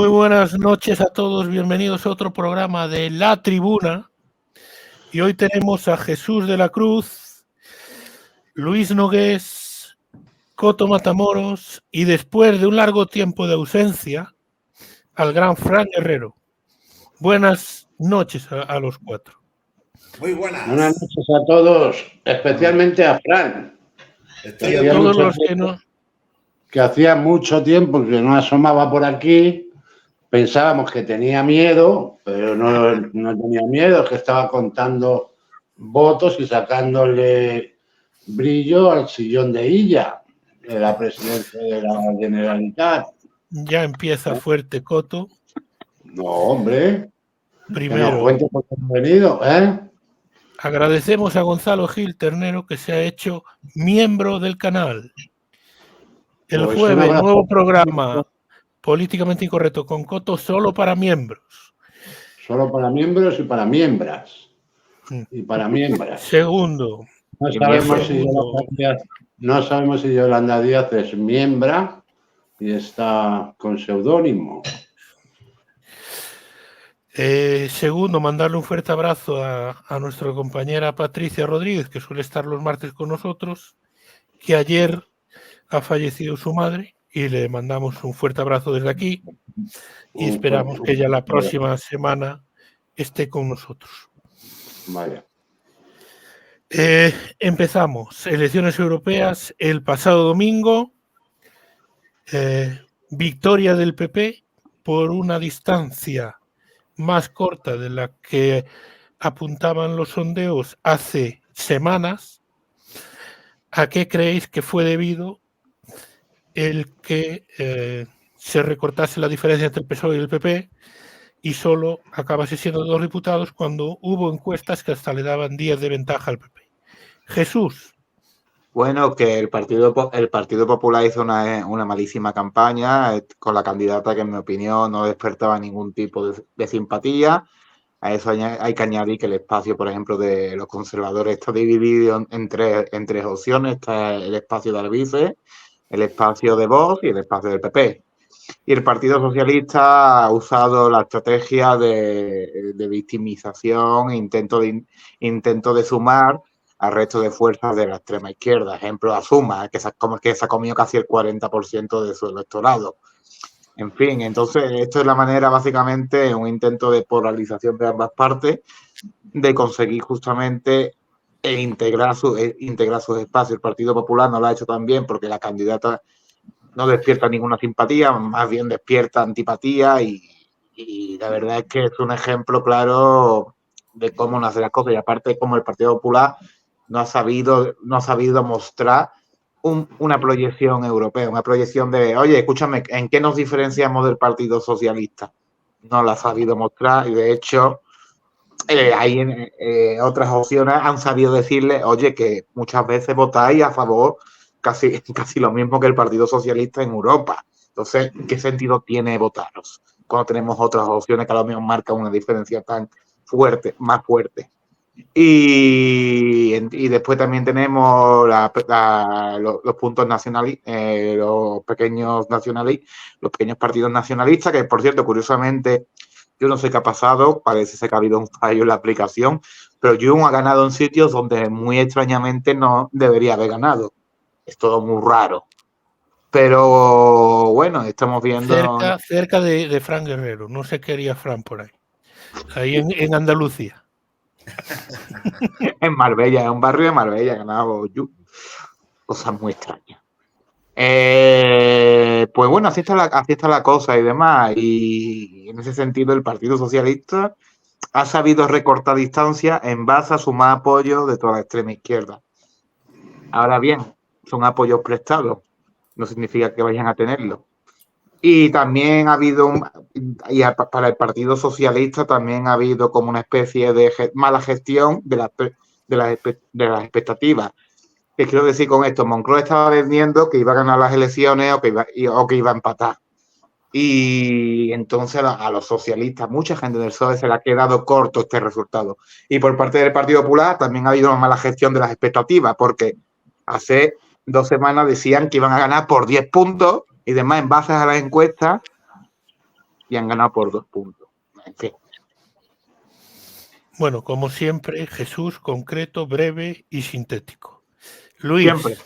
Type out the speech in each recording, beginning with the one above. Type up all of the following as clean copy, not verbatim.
Muy buenas noches a todos, bienvenidos a otro programa de La Tribuna. Y hoy tenemos a Jesús de la Cruz, Luis Nogués, Coto Matamoros y después de un largo tiempo de ausencia, al gran Fran Guerrero. Buenas noches a los cuatro. Muy buenas. Buenas noches a todos, especialmente a Fran. Y a todos los que no... Que hacía mucho tiempo que no asomaba por aquí. Pensábamos que tenía miedo, pero no tenía miedo, que estaba contando votos y sacándole brillo al sillón de Illa, de la presidencia de la Generalitat. Ya empieza fuerte, Coto. No, hombre. Primero, que nos cuente por qué han venido, ¿eh? Agradecemos a Gonzalo Gil Ternero, que se ha hecho miembro del canal. El Pues jueves, nuevo programa Políticamente Incorrecto con Coto, solo para miembros. Solo para miembros y para miembras. Y para miembras. Segundo. No sabemos si Yolanda Díaz es miembra y está con seudónimo. Segundo, mandarle un fuerte abrazo a nuestra compañera Patricia Rodríguez, que suele estar los martes con nosotros, que ayer ha fallecido su madre y le mandamos un fuerte abrazo desde aquí y esperamos que ya la próxima semana esté con nosotros. Vaya. Empezamos. Elecciones europeas el pasado domingo. Victoria del PP por una distancia más corta de la que apuntaban los sondeos hace semanas. ¿A qué creéis que fue debido el que se recortase la diferencia entre el PSOE y el PP y solo acabase siendo 2 diputados cuando hubo encuestas que hasta le daban 10 de ventaja al PP? Jesús. Bueno, que el Partido Popular hizo una malísima campaña con la candidata que, en mi opinión, no despertaba ningún tipo de simpatía. A eso hay que añadir que el espacio, por ejemplo, de los conservadores está dividido en tres opciones. Está el espacio de Albice, el espacio de Vox y el espacio del PP. Y el Partido Socialista ha usado la estrategia de victimización, intento de sumar al resto de fuerzas de la extrema izquierda. Ejemplo, a Suma, que se ha comido casi el 40% de su electorado. En fin, entonces esto es la manera, básicamente, un intento de polarización de ambas partes, de conseguir justamente integrar sus espacios. El Partido Popular no lo ha hecho tan bien porque la candidata no despierta ninguna simpatía, más bien despierta antipatía y la verdad es que es un ejemplo claro de cómo no hacer las cosas. Y aparte, como el Partido Popular no ha sabido mostrar una proyección europea, una proyección de, oye, escúchame, ¿en qué nos diferenciamos del Partido Socialista? No la ha sabido mostrar y, de hecho, hay otras opciones han sabido decirle, oye, que muchas veces votáis a favor casi lo mismo que el Partido Socialista en Europa. Entonces, ¿qué sentido tiene votaros cuando tenemos otras opciones que a lo mejor marcan una diferencia tan fuerte, más fuerte? Y después también tenemos los puntos nacionalistas, los pequeños partidos nacionalistas, que, por cierto, curiosamente, yo no sé qué ha pasado, parece ser que ha habido un fallo en la aplicación, pero Jun ha ganado en sitios donde muy extrañamente no debería haber ganado. Es todo muy raro. Pero bueno, estamos viendo... Cerca de Fran Guerrero, no sé qué haría Fran por ahí. Ahí en Andalucía. En Marbella, en un barrio de Marbella, ganado cosas muy extrañas. Pues bueno, así está la cosa y demás. Y en ese sentido, el Partido Socialista ha sabido recortar distancia en base a sumar apoyo de toda la extrema izquierda. Ahora bien, son apoyos prestados, no significa que vayan a tenerlo. Y también ha habido, para el Partido Socialista también ha habido como una especie de mala gestión de las expectativas. ¿Qué quiero decir con esto? Moncloa estaba vendiendo que iba a ganar las elecciones o que iba a empatar. Y entonces a los socialistas, mucha gente del PSOE se le ha quedado corto este resultado. Y por parte del Partido Popular también ha habido una mala gestión de las expectativas, porque hace 2 semanas decían que iban a ganar por 10 puntos y demás en base a las encuestas. y han ganado por 2 puntos. En fin. Bueno, como siempre, Jesús concreto, breve y sintético. Luis. Siempre.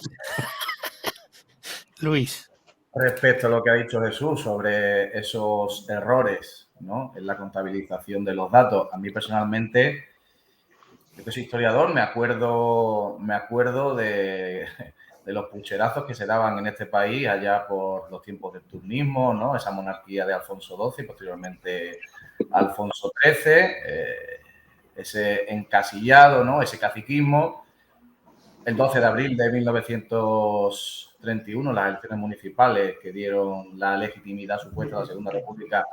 Luis. Respecto a lo que ha dicho Jesús sobre esos errores, ¿no?, en la contabilización de los datos, a mí personalmente, yo que soy historiador, me acuerdo de los pucherazos que se daban en este país allá por los tiempos del turnismo, ¿no?, esa monarquía de Alfonso XII y posteriormente Alfonso XIII, ese encasillado, ¿no?, ese caciquismo. El 12 de abril de 1931, las elecciones municipales que dieron la legitimidad supuesta a la Segunda República,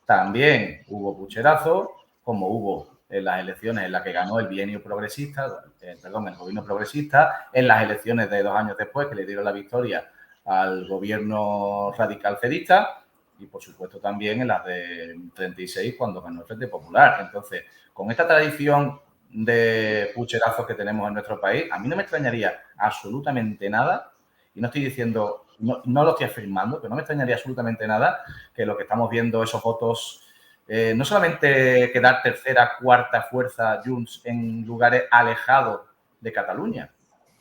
también hubo pucherazo, como hubo en las elecciones en las que ganó el bienio progresista, el gobierno progresista, en las elecciones de 2 años después que le dieron la victoria al gobierno radical cedista, y por supuesto también en las de 36 cuando ganó el Frente Popular. Entonces, con esta tradición de pucherazos que tenemos en nuestro país, a mí no me extrañaría absolutamente nada, y no estoy diciendo, no lo estoy afirmando, pero no me extrañaría absolutamente nada que lo que estamos viendo, esos votos, no solamente quedar tercera, cuarta fuerza Junts en lugares alejados de Cataluña.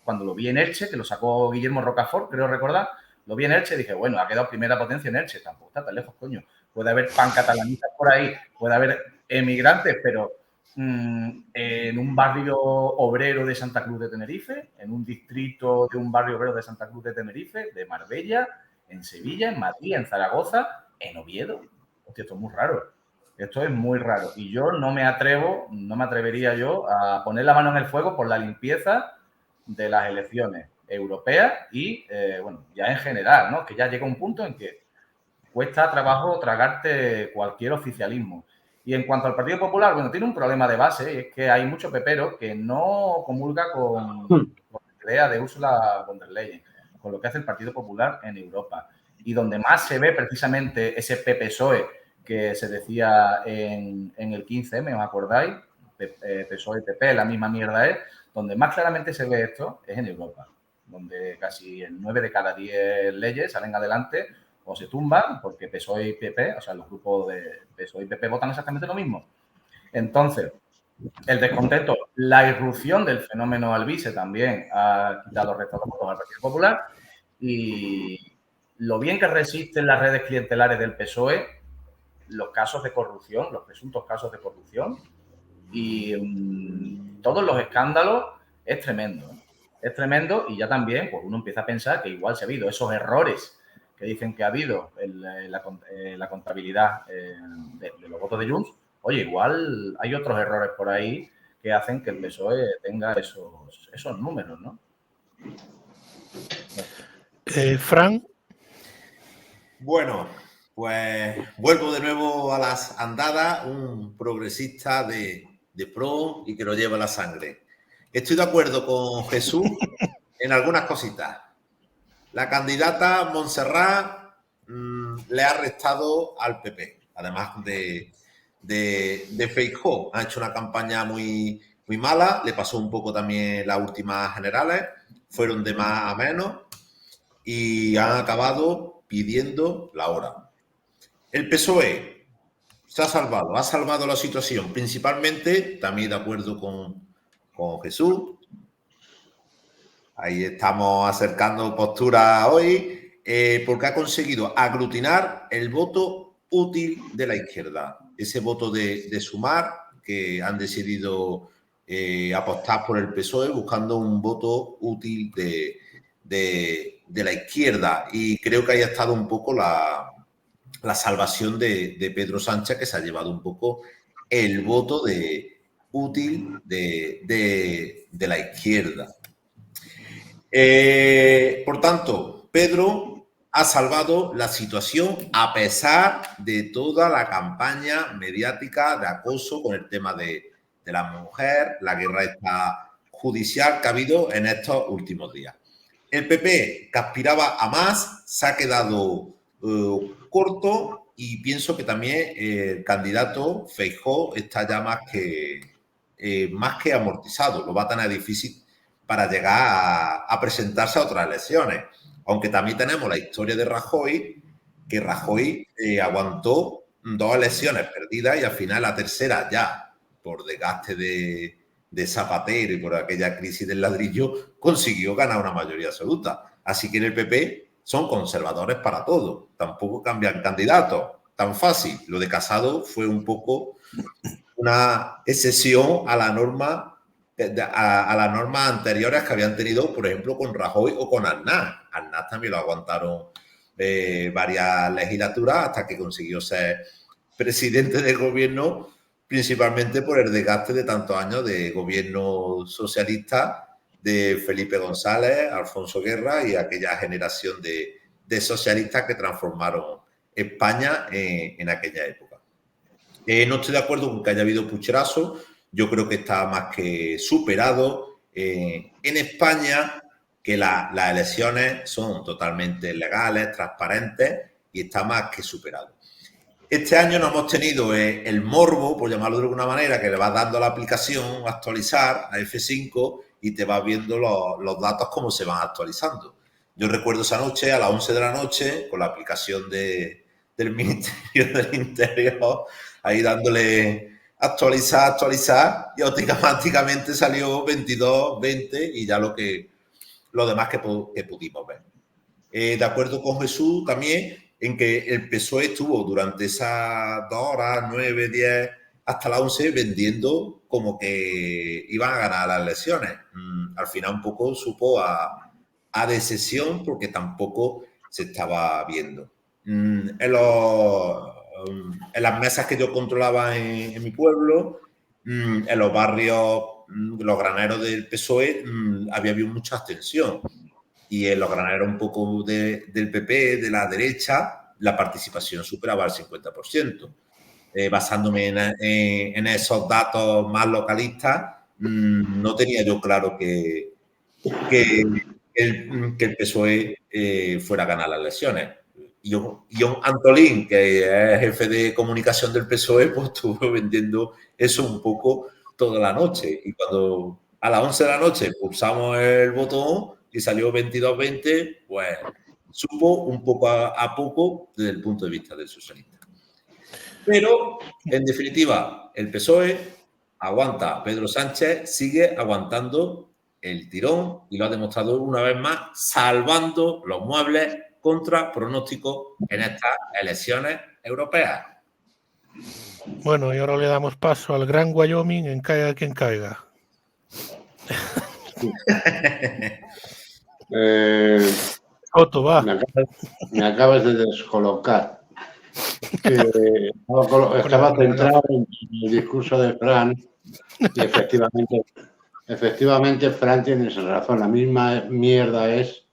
Cuando lo vi en Elche, que lo sacó Guillermo Rocafort, creo recordar, lo vi en Elche y dije, bueno, ha quedado primera potencia en Elche, tampoco está tan lejos, coño. Puede haber pancatalanistas por ahí, puede haber emigrantes, pero en un barrio obrero de Santa Cruz de Tenerife, en un distrito de un barrio obrero de Santa Cruz de Tenerife, de Marbella, en Sevilla, en Madrid, en Zaragoza, en Oviedo. Hostia, esto es muy raro. Esto es muy raro. Y yo no me atrevería yo a poner la mano en el fuego por la limpieza de las elecciones europeas y, bueno, ya en general, ¿no? Que ya llega un punto en que cuesta trabajo tragarte cualquier oficialismo. Y en cuanto al Partido Popular, bueno, tiene un problema de base, y es que hay muchos peperos que no comulgan con la idea de Ursula von der Leyen, con lo que hace el Partido Popular en Europa. Y donde más se ve precisamente ese PP-PSOE que se decía en el 15M, ¿os acordáis? PSOE y PP, la misma mierda es. Donde más claramente se ve esto es en Europa, donde casi 9 de cada 10 leyes salen adelante o se tumban porque PSOE y PP, o sea, los grupos de PSOE y PP votan exactamente lo mismo. Entonces, el descontento, la irrupción del fenómeno Alvise también ha quitado restos de votos al Partido Popular, y lo bien que resisten las redes clientelares del PSOE, los casos de corrupción, los presuntos casos de corrupción y todos los escándalos, es tremendo. Es tremendo, y ya también pues uno empieza a pensar que igual se ha habido esos errores que dicen que ha habido en la contabilidad de los votos de Junts. Oye, igual hay otros errores por ahí que hacen que el PSOE tenga esos números, ¿no? Fran. Bueno, pues vuelvo de nuevo a las andadas, un progresista de pro y que lo lleva la sangre. Estoy de acuerdo con Jesús en algunas cositas. La candidata Montserrat le ha restado al PP, además de Feijóo. Ha hecho una campaña muy, muy mala, le pasó un poco también las últimas generales, fueron de más a menos y han acabado pidiendo la hora. El PSOE se ha salvado la situación, principalmente, también de acuerdo con Jesús. Ahí estamos acercando posturas hoy, porque ha conseguido aglutinar el voto útil de la izquierda. Ese voto de Sumar, que han decidido apostar por el PSOE buscando un voto útil de la izquierda. Y creo que ahí ha estado un poco la salvación de Pedro Sánchez, que se ha llevado un poco el voto útil de la izquierda. Por tanto, Pedro ha salvado la situación a pesar de toda la campaña mediática de acoso con el tema de la mujer, la guerra esta judicial que ha habido en estos últimos días. El PP, que aspiraba a más, se ha quedado corto, y pienso que también el candidato Feijóo está ya más que amortizado. Lo va a tener difícil para llegar a presentarse a otras elecciones. Aunque también tenemos la historia de Rajoy, que Rajoy aguantó 2 elecciones perdidas y al final la tercera ya, por desgaste de Zapatero y por aquella crisis del ladrillo, consiguió ganar una mayoría absoluta. Así que en el PP son conservadores para todo, tampoco cambian candidatos, tan fácil. Lo de Casado fue un poco una excepción a la norma, a las normas anteriores que habían tenido, por ejemplo, con Rajoy o con Aznar. Aznar también lo aguantaron varias legislaturas hasta que consiguió ser presidente del gobierno, principalmente por el desgaste de tantos años de gobierno socialista de Felipe González, Alfonso Guerra y aquella generación de socialistas que transformaron España en aquella época. No estoy de acuerdo con que haya habido pucherazo. Yo creo que está más que superado. En España, que las elecciones son totalmente legales, transparentes y está más que superado. Este año no hemos tenido el morbo, por llamarlo de alguna manera, que le vas dando a la aplicación actualizar a F5 y te vas viendo los datos cómo se van actualizando. Yo recuerdo esa noche, a las 11 de la noche, con la aplicación del Ministerio del Interior, ahí dándole actualizar y automáticamente salió 22, 20 y ya lo demás que pudimos ver. De acuerdo con Jesús también en que el PSOE estuvo durante esas 2 horas, 9, 10, hasta las 11 vendiendo como que iban a ganar las elecciones. Al final un poco supo a decepción porque tampoco se estaba viendo. En las mesas que yo controlaba en mi pueblo, en los barrios, los graneros del PSOE, había habido mucha abstención. Y en los graneros un poco del PP, de la derecha, la participación superaba el 50%. Basándome en esos datos más localistas, no tenía yo claro que el PSOE fuera a ganar las elecciones. Y John Antolín, que es jefe de comunicación del PSOE, pues estuvo vendiendo eso un poco toda la noche. Y cuando a las 11 de la noche pulsamos el botón y salió 22-20, pues supo un poco a poco desde el punto de vista del socialista. Pero, en definitiva, el PSOE aguanta. Pedro Sánchez sigue aguantando el tirón y lo ha demostrado una vez más, salvando los muebles contra pronóstico en estas elecciones europeas. Bueno, y ahora le damos paso al Gran Wyoming en Caiga quien caiga. Otto, va. Me acabas de descolocar. Estaba centrado en el discurso de Fran y efectivamente Fran tiene razón. La misma mierda es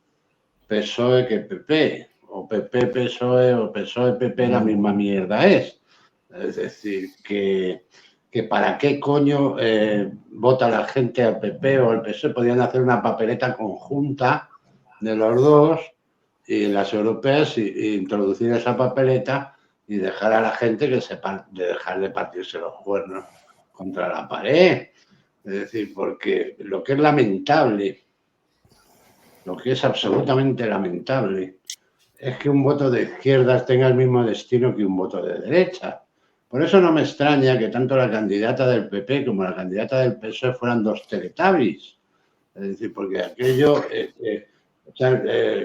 PSOE que PP, o PP, PSOE, o PSOE, PP, la misma mierda es. Es decir, que para qué coño vota la gente al PP o al PSOE. Podrían hacer una papeleta conjunta de los dos y en las europeas y introducir esa papeleta y dejar a la gente que sepa de dejar de partirse los cuernos contra la pared. Es decir, porque lo que es lamentable, lo que es absolutamente lamentable, es que un voto de izquierdas tenga el mismo destino que un voto de derecha. Por eso no me extraña que tanto la candidata del PP como la candidata del PSOE fueran dos teletubbies. Es decir, porque aquello...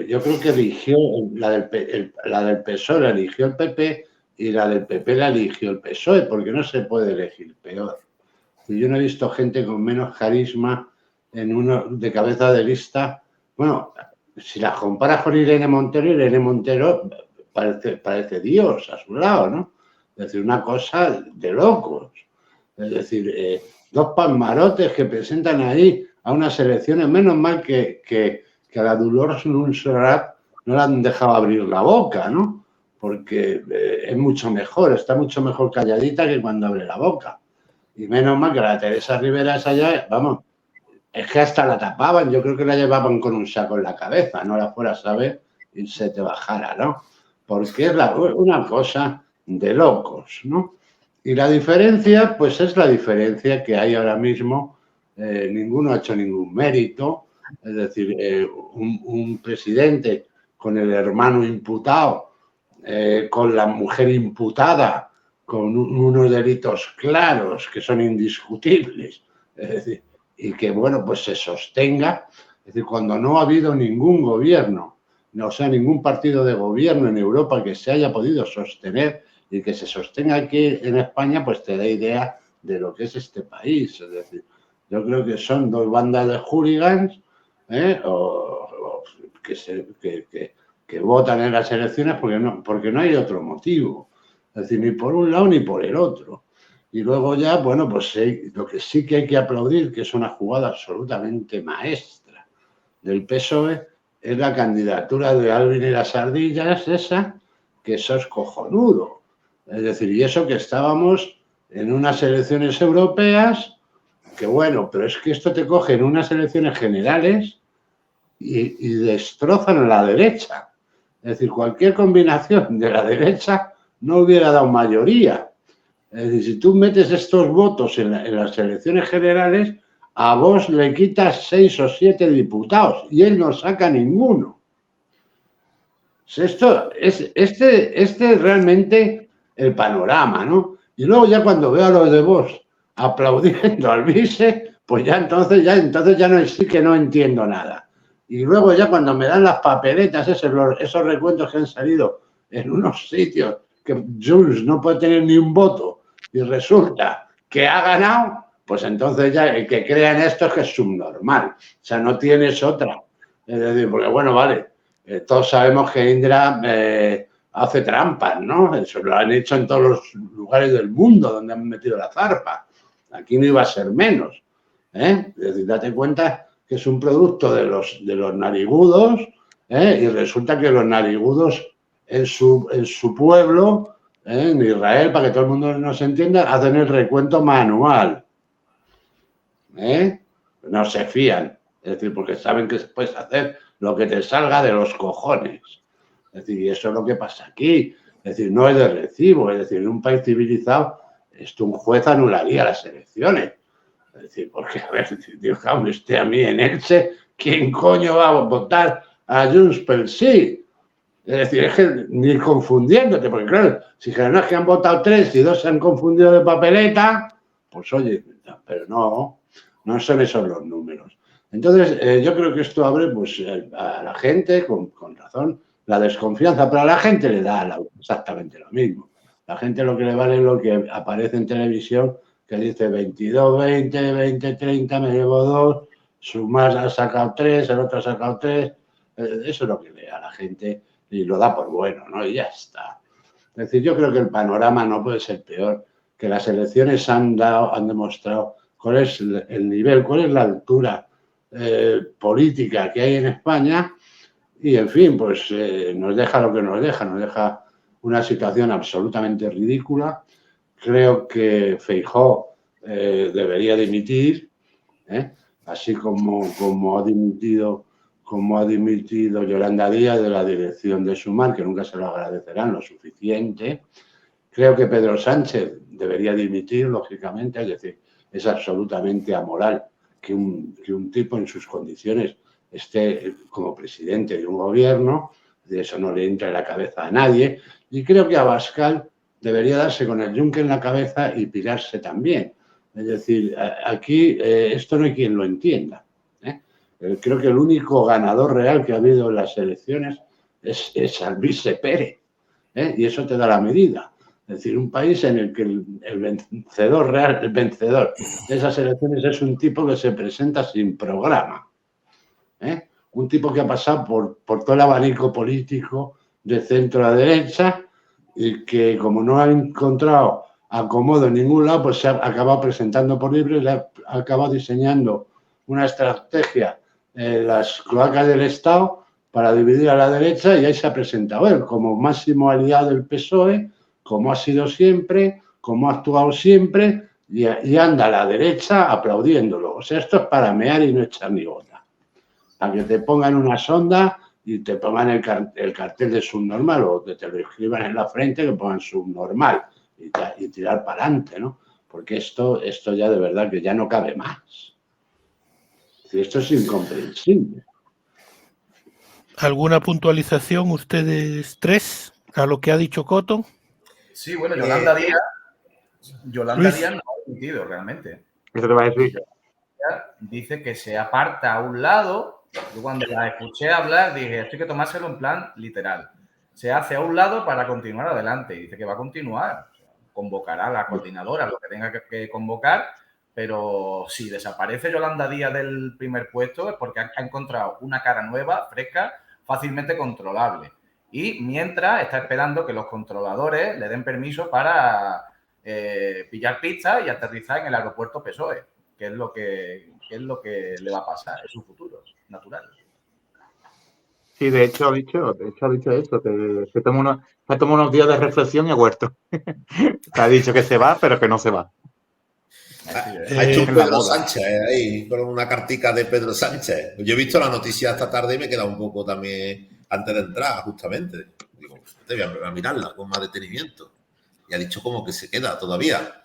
yo creo que eligió la del PSOE la eligió el PP y la del PP la eligió el PSOE, porque no se puede elegir peor. Yo no he visto gente con menos carisma en uno de cabeza de lista. Bueno, si la comparas con Irene Montero parece Dios a su lado, ¿no? Es decir, una cosa de locos. Es decir, dos palmarotes que presentan ahí a unas elecciones, menos mal que a la Dolors Montserrat no la han dejado abrir la boca, ¿no? Porque es mucho mejor, está mucho mejor calladita que cuando abre la boca. Y menos mal que la Teresa Rivera esa ya, vamos, es que hasta la tapaban, yo creo que la llevaban con un saco en la cabeza, no la fueras a ver y se te bajara, ¿no? Porque es una cosa de locos, ¿no? Y la diferencia, pues es la diferencia que hay ahora mismo, ninguno ha hecho ningún mérito. Es decir, un presidente con el hermano imputado, con la mujer imputada con unos delitos claros que son indiscutibles, es decir, y que, bueno, pues se sostenga. Es decir, cuando no ha habido ningún gobierno, o sea, ningún partido de gobierno en Europa que se haya podido sostener y que se sostenga aquí en España, pues te da idea de lo que es este país. Es decir, yo creo que son dos bandas de hooligans que votan en las elecciones porque no hay otro motivo. Es decir, ni por un lado ni por el otro. Y luego ya, bueno, pues lo que sí que hay que aplaudir, que es una jugada absolutamente maestra del PSOE, es la candidatura de Alvin y las ardillas, esa, que eso es cojonudo. Es decir, y eso que estábamos en unas elecciones europeas, que bueno, pero es que esto te coge en unas elecciones generales y destrozan a la derecha. Es decir, cualquier combinación de la derecha no hubiera dado mayoría. Es decir, si tú metes estos votos en las elecciones generales, a Vox le quitas 6 o 7 diputados y él no saca ninguno. Esto es realmente el panorama, ¿no? Y luego ya cuando veo a los de Vox aplaudiendo al vice, pues entonces ya no, sí que no entiendo nada. Y luego ya cuando me dan las papeletas, esos recuentos que han salido en unos sitios que Junts no puede tener ni un voto y resulta que ha ganado, pues entonces ya el que crea en esto es que es subnormal. O sea, no tienes otra. Es decir, porque bueno, vale, todos sabemos que Indra hace trampas, ¿no? Eso lo han hecho en todos los lugares del mundo donde han metido la zarpa. Aquí no iba a ser menos. Es decir, date cuenta que es un producto de los narigudos, y resulta que los narigudos en su pueblo, en Israel, para que todo el mundo nos entienda, hacen el recuento manual. No se fían, es decir, porque saben que puedes hacer lo que te salga de los cojones. Es decir, y eso es lo que pasa aquí. Es decir, no es de recibo. Es decir, en un país civilizado, un juez anularía las elecciones. Es decir, porque, a ver, Dios, cabrón, esté a mí en Elche, ¿quién coño va a votar a Junts pel Sí? Es decir, es que ni confundiéndote, porque claro, si no es que han votado 3 y 2 se han confundido de papeleta, pues oye, pero no son esos los números. Entonces, yo creo que esto abre pues, a la gente, con razón, la desconfianza, pero a la gente le da exactamente lo mismo. La gente lo que le vale es lo que aparece en televisión, que dice 22, 20, 20, 30, me llevo 2, Sumar ha sacado 3, el otro ha sacado 3, eso es lo que lee a la gente y lo da por bueno, ¿no? Y ya está. Es decir, yo creo que el panorama no puede ser peor, que las elecciones han demostrado cuál es el nivel, cuál es la altura política que hay en España y, en fin, pues nos deja lo que nos deja una situación absolutamente ridícula. Creo que Feijóo debería dimitir, así como ha dimitido Yolanda Díaz de la dirección de Sumar, que nunca se lo agradecerán lo suficiente. Creo que Pedro Sánchez debería dimitir, lógicamente, es decir, es absolutamente amoral que un tipo en sus condiciones esté como presidente de un gobierno, de eso no le entra en la cabeza a nadie, y creo que Abascal debería darse con el yunque en la cabeza y pirarse también. Es decir, aquí esto no hay quien lo entienda. Creo que el único ganador real que ha habido en las elecciones es Alvise Pérez, y eso te da la medida. Es decir, un país en el que el vencedor de esas elecciones es un tipo que se presenta sin programa. Un tipo que ha pasado por todo el abanico político de centro a derecha y que, como no ha encontrado acomodo en ningún lado, pues se ha acabado presentando por libre y le ha acabado diseñando una estrategia en las cloacas del Estado para dividir a la derecha, y ahí se ha presentado él como máximo aliado del PSOE, como ha sido siempre, como ha actuado siempre, y anda a la derecha aplaudiéndolo. O sea, esto es para mear y no echar ni gota. Para que te pongan una sonda y te pongan el cartel de subnormal, o que te lo escriban en la frente, que pongan subnormal y tirar para adelante, ¿no? Porque esto ya de verdad que ya no cabe más. Esto es incomprensible. ¿Alguna puntualización ustedes tres a lo que ha dicho Coto? Sí, bueno, Yolanda Díaz Yolanda Díaz no ha dimitido realmente. Eso te va a decir. Dice que se aparta a un lado. Yo cuando la escuché hablar dije, esto hay que tomárselo en plan literal. Se hace a un lado para continuar adelante. Y dice que va a continuar. Convocará a la coordinadora, lo que tenga que convocar, pero si desaparece Yolanda Díaz del primer puesto es porque ha encontrado una cara nueva, fresca, fácilmente controlable. Y mientras está esperando que los controladores le den permiso para pillar pistas y aterrizar en el aeropuerto PSOE, que es lo que le va a pasar, es su futuro natural. Sí, de hecho ha dicho eso, que se toma unos días de reflexión y ha vuelto. Ha dicho que se va, pero que no se va. Ha hecho un Pedro Sánchez ahí, con una cartica de Pedro Sánchez. Yo he visto la noticia esta tarde y me he quedado un poco también antes de entrar, justamente. Digo, te voy a mirarla con más detenimiento. Y ha dicho como que se queda todavía.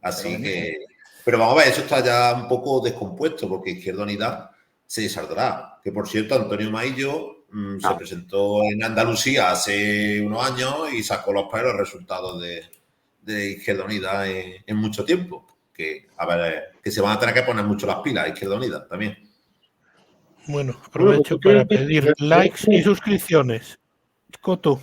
Así que... Pero vamos a ver, eso está ya un poco descompuesto, porque Izquierda Unida se saldrá. Que por cierto, Antonio Maillo se presentó en Andalucía hace unos años y sacó los peores resultados de Izquierda Unida en mucho tiempo. Que, a ver, que se van a tener que poner mucho las pilas a Izquierda Unida también. Bueno, aprovecho para pedir likes y suscripciones. Coto.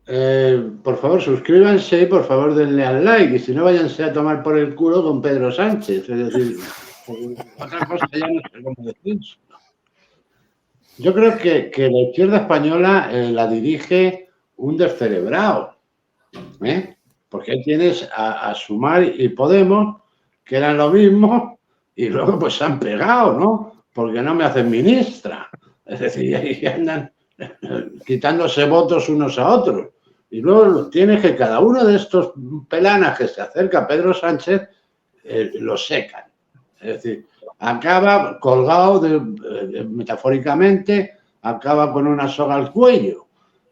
Por favor, suscríbanse y por favor denle al like. Y si no, váyanse a tomar por el culo con Pedro Sánchez. Es decir, otra cosa ya no sé cómo decir. Yo creo que la izquierda española la dirige un descerebrado. Porque ahí tienes a Sumar y Podemos, que eran lo mismo, y luego pues se han pegado, ¿no? Porque no me hacen ministra. Es decir, ahí andan quitándose votos unos a otros. Y luego tienes que cada uno de estos pelanas que se acerca a Pedro Sánchez, lo secan. Es decir, acaba colgado, metafóricamente, acaba con una soga al cuello.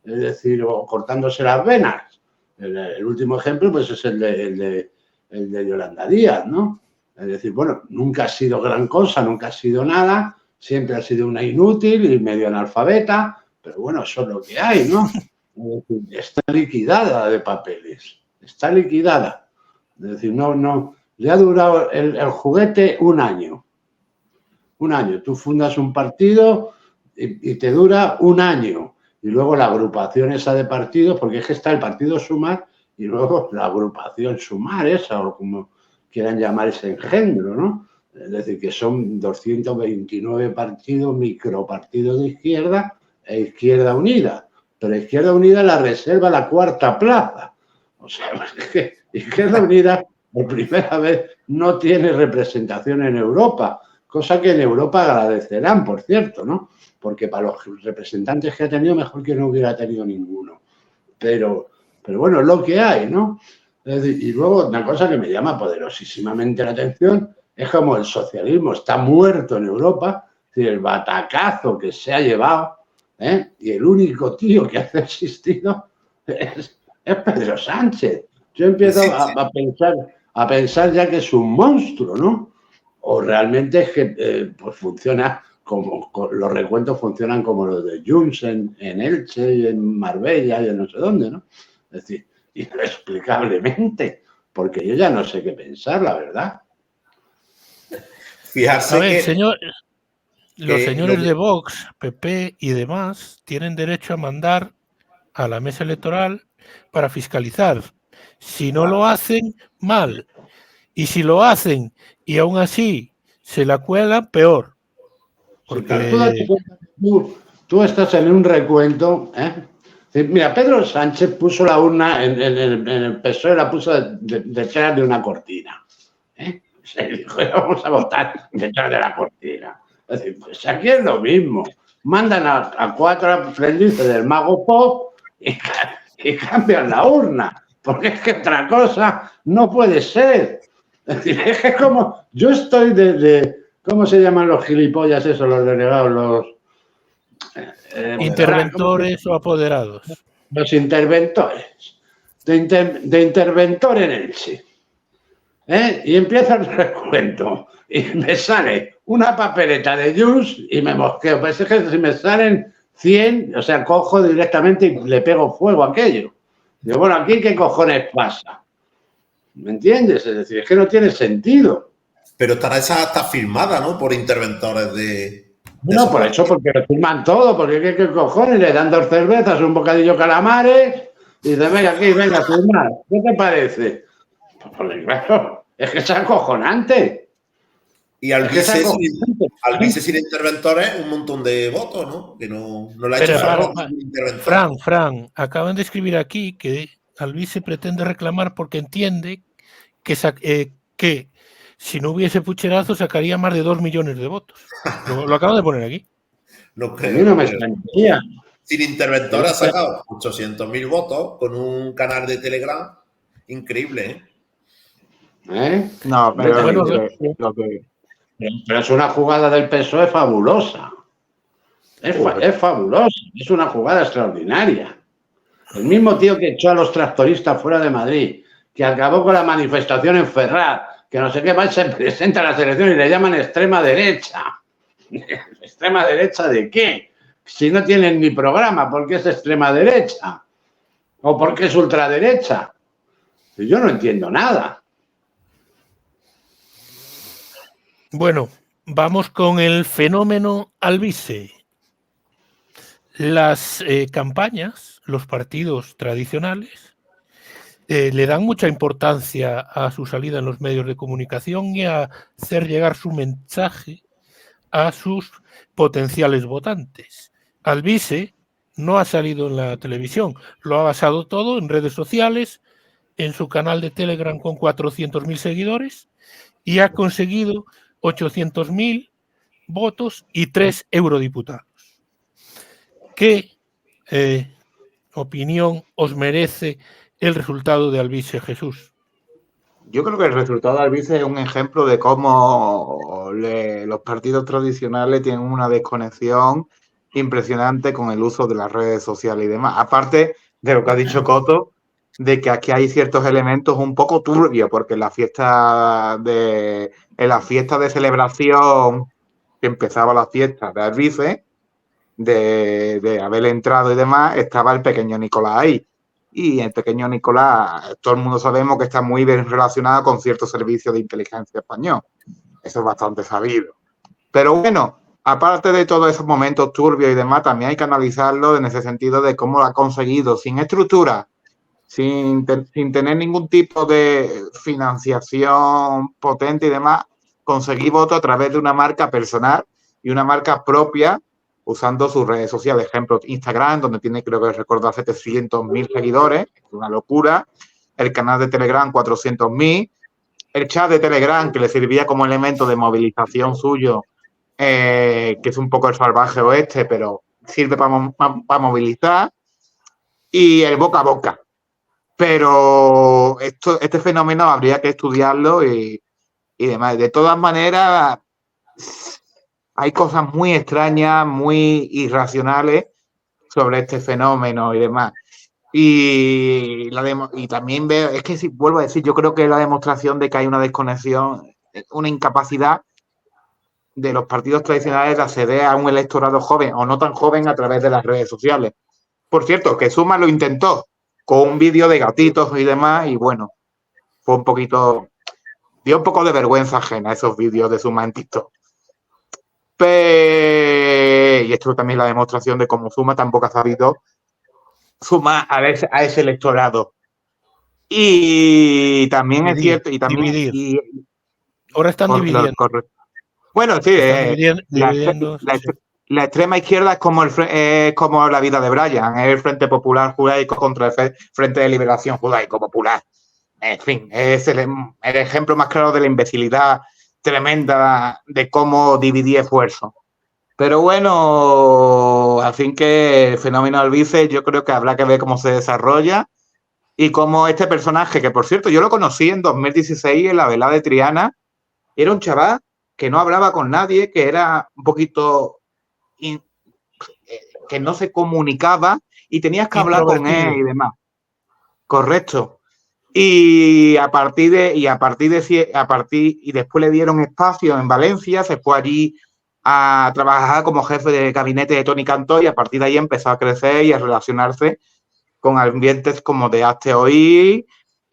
Es decir, o cortándose las venas. El último ejemplo pues es el de Yolanda Díaz, ¿no? Es decir, bueno, nunca ha sido gran cosa, nunca ha sido nada, siempre ha sido una inútil y medio analfabeta, pero bueno, eso es lo que hay, ¿no? Es decir, está liquidada de papeles, está liquidada. Es decir, no, le ha durado el juguete un año. Un año. Tú fundas un partido y te dura un año. Y luego la agrupación esa de partidos, porque es que está el partido Sumar y luego la agrupación Sumar esa, o como quieran llamar ese engendro, ¿no? Es decir, que son 229 partidos, micropartidos de izquierda e Izquierda Unida. Pero Izquierda Unida la reserva la cuarta plaza. O sea, es que Izquierda Unida por primera vez no tiene representación en Europa, cosa que en Europa agradecerán, por cierto, ¿no? Porque para los representantes que ha tenido, mejor que no hubiera tenido ninguno. Pero bueno, es lo que hay, ¿no? Y luego, una cosa que me llama poderosísimamente la atención es como el socialismo está muerto en Europa, es decir, el batacazo que se ha llevado, y el único tío que ha existido es Pedro Sánchez. Yo empiezo a pensar ya que es un monstruo, ¿no? O realmente es que pues funciona como los recuentos funcionan como los de Junts en Elche y en Marbella y en no sé dónde, ¿no? Es decir, inexplicablemente, porque yo ya no sé qué pensar, la verdad. Fijarse a ver, que... los señores de Vox, PP y demás tienen derecho a mandar a la mesa electoral para fiscalizar. Si no lo hacen, mal. Y si lo hacen y aún así se la cuelan, peor. Porque... Tú estás en un recuento, Mira, Pedro Sánchez puso la urna en el PSOE, la puso detrás de una cortina. Se dijo, vamos a votar detrás de la cortina. Es decir, pues aquí es lo mismo. Mandan a 4 aprendices del Mago Pop y cambian la urna. Porque es que otra cosa no puede ser. Es decir, es que como yo estoy ¿cómo se llaman los gilipollas esos, los delegados, los... interventores o apoderados. Los interventores. De interventor en Elche. Y empieza el recuento. Y me sale una papeleta de Junts y me mosqueo. Pues es que si me salen 100, o sea, cojo directamente y le pego fuego a aquello. Digo, bueno, ¿aquí qué cojones pasa? ¿Me entiendes? Es decir, es que no tiene sentido. Pero estará esa acta firmada, ¿no? Por interventores de No, por eso, porque lo firman todo, porque ¿qué cojones? Le dan 2 cervezas, un bocadillo calamares y dicen, venga aquí, venga, firmar. ¿Qué te parece? Pues claro, es que es acojonante. Y Alvise sin interventores, un montón de votos, ¿no? Que no le ha hecho falta un interventor. Fran, acaban de escribir aquí que Alvise pretende reclamar porque entiende que si no hubiese pucherazo sacaría más de 2 millones de votos. Lo acaban de poner aquí. No creo. A mí no me extrañaría. Sin interventor ha sacado 800.000 votos con un canal de Telegram increíble, ¿eh? No, pero Bueno, pero es una jugada del PSOE fabulosa. Es fabulosa. Es una jugada extraordinaria. El mismo tío que echó a los tractoristas fuera de Madrid, que acabó con la manifestación en Ferraz, que no sé qué más, se presenta a las elecciones y le llaman extrema derecha. ¿Extrema derecha de qué? Si no tienen ni programa, ¿por qué es extrema derecha? ¿O por qué es ultraderecha? Yo no entiendo nada. Bueno, vamos con el fenómeno Alvise. Las campañas, los partidos tradicionales, le dan mucha importancia a su salida en los medios de comunicación y a hacer llegar su mensaje a sus potenciales votantes. Alvise no ha salido en la televisión, lo ha basado todo en redes sociales, en su canal de Telegram con 400.000 seguidores y ha conseguido 800.000 votos y 3 eurodiputados. ¿Qué opinión os merece el resultado de Alvise, Jesús? Yo creo que el resultado de Alvise es un ejemplo de cómo los partidos tradicionales tienen una desconexión impresionante con el uso de las redes sociales y demás. Aparte de lo que ha dicho Coto, de que aquí hay ciertos elementos un poco turbios, porque en la fiesta de celebración, que empezaba la fiesta de Alvise, de haber entrado y demás, estaba el pequeño Nicolás ahí. Y el pequeño Nicolás, todo el mundo sabemos que está muy bien relacionado con ciertos servicios de inteligencia español. Eso es bastante sabido. Pero bueno, aparte de todos esos momentos turbios y demás, también hay que analizarlo en ese sentido de cómo lo ha conseguido, sin estructura, sin tener ningún tipo de financiación potente y demás, conseguir votos a través de una marca personal y una marca propia, usando sus redes sociales. Ejemplo, Instagram, donde tiene, creo que recuerdo, 700.000 seguidores, es una locura. El canal de Telegram, 400.000. El chat de Telegram, que le servía como elemento de movilización suyo, que es un poco el salvaje oeste, pero sirve para movilizar. Y el boca a boca. Pero este fenómeno habría que estudiarlo y demás. De todas maneras, hay cosas muy extrañas, muy irracionales sobre este fenómeno y demás. Y también veo, es que si vuelvo a decir, yo creo que es la demostración de que hay una desconexión, una incapacidad de los partidos tradicionales de acceder a un electorado joven o no tan joven a través de las redes sociales. Por cierto, que Suma lo intentó con un vídeo de gatitos y demás, y bueno, fue dio un poco de vergüenza ajena esos vídeos de Suma en TikTok. Y esto también es la demostración de cómo Suma tampoco ha sabido sumar a ese electorado. Y también es cierto, y también dividir. Ahora están dividiendo. Bueno, sí, dividiendo, la extrema izquierda es como la vida de Brian, es el Frente Popular Judaico contra el Frente de Liberación Judaico Popular. En fin, es el ejemplo más claro de la imbecilidad tremenda de cómo dividir esfuerzos. Pero bueno, al fin que el fenómeno Alvise, yo creo que habrá que ver cómo se desarrolla y cómo este personaje, que por cierto yo lo conocí en 2016 en la velada de Triana, era un chaval que no hablaba con nadie, que era un poquito que no se comunicaba y tenías que hablar con él y demás. Correcto. Y después le dieron espacio en Valencia, se fue allí a trabajar como jefe de gabinete de Toni Cantó y a partir de ahí empezó a crecer y a relacionarse con ambientes como de Hazte Oír,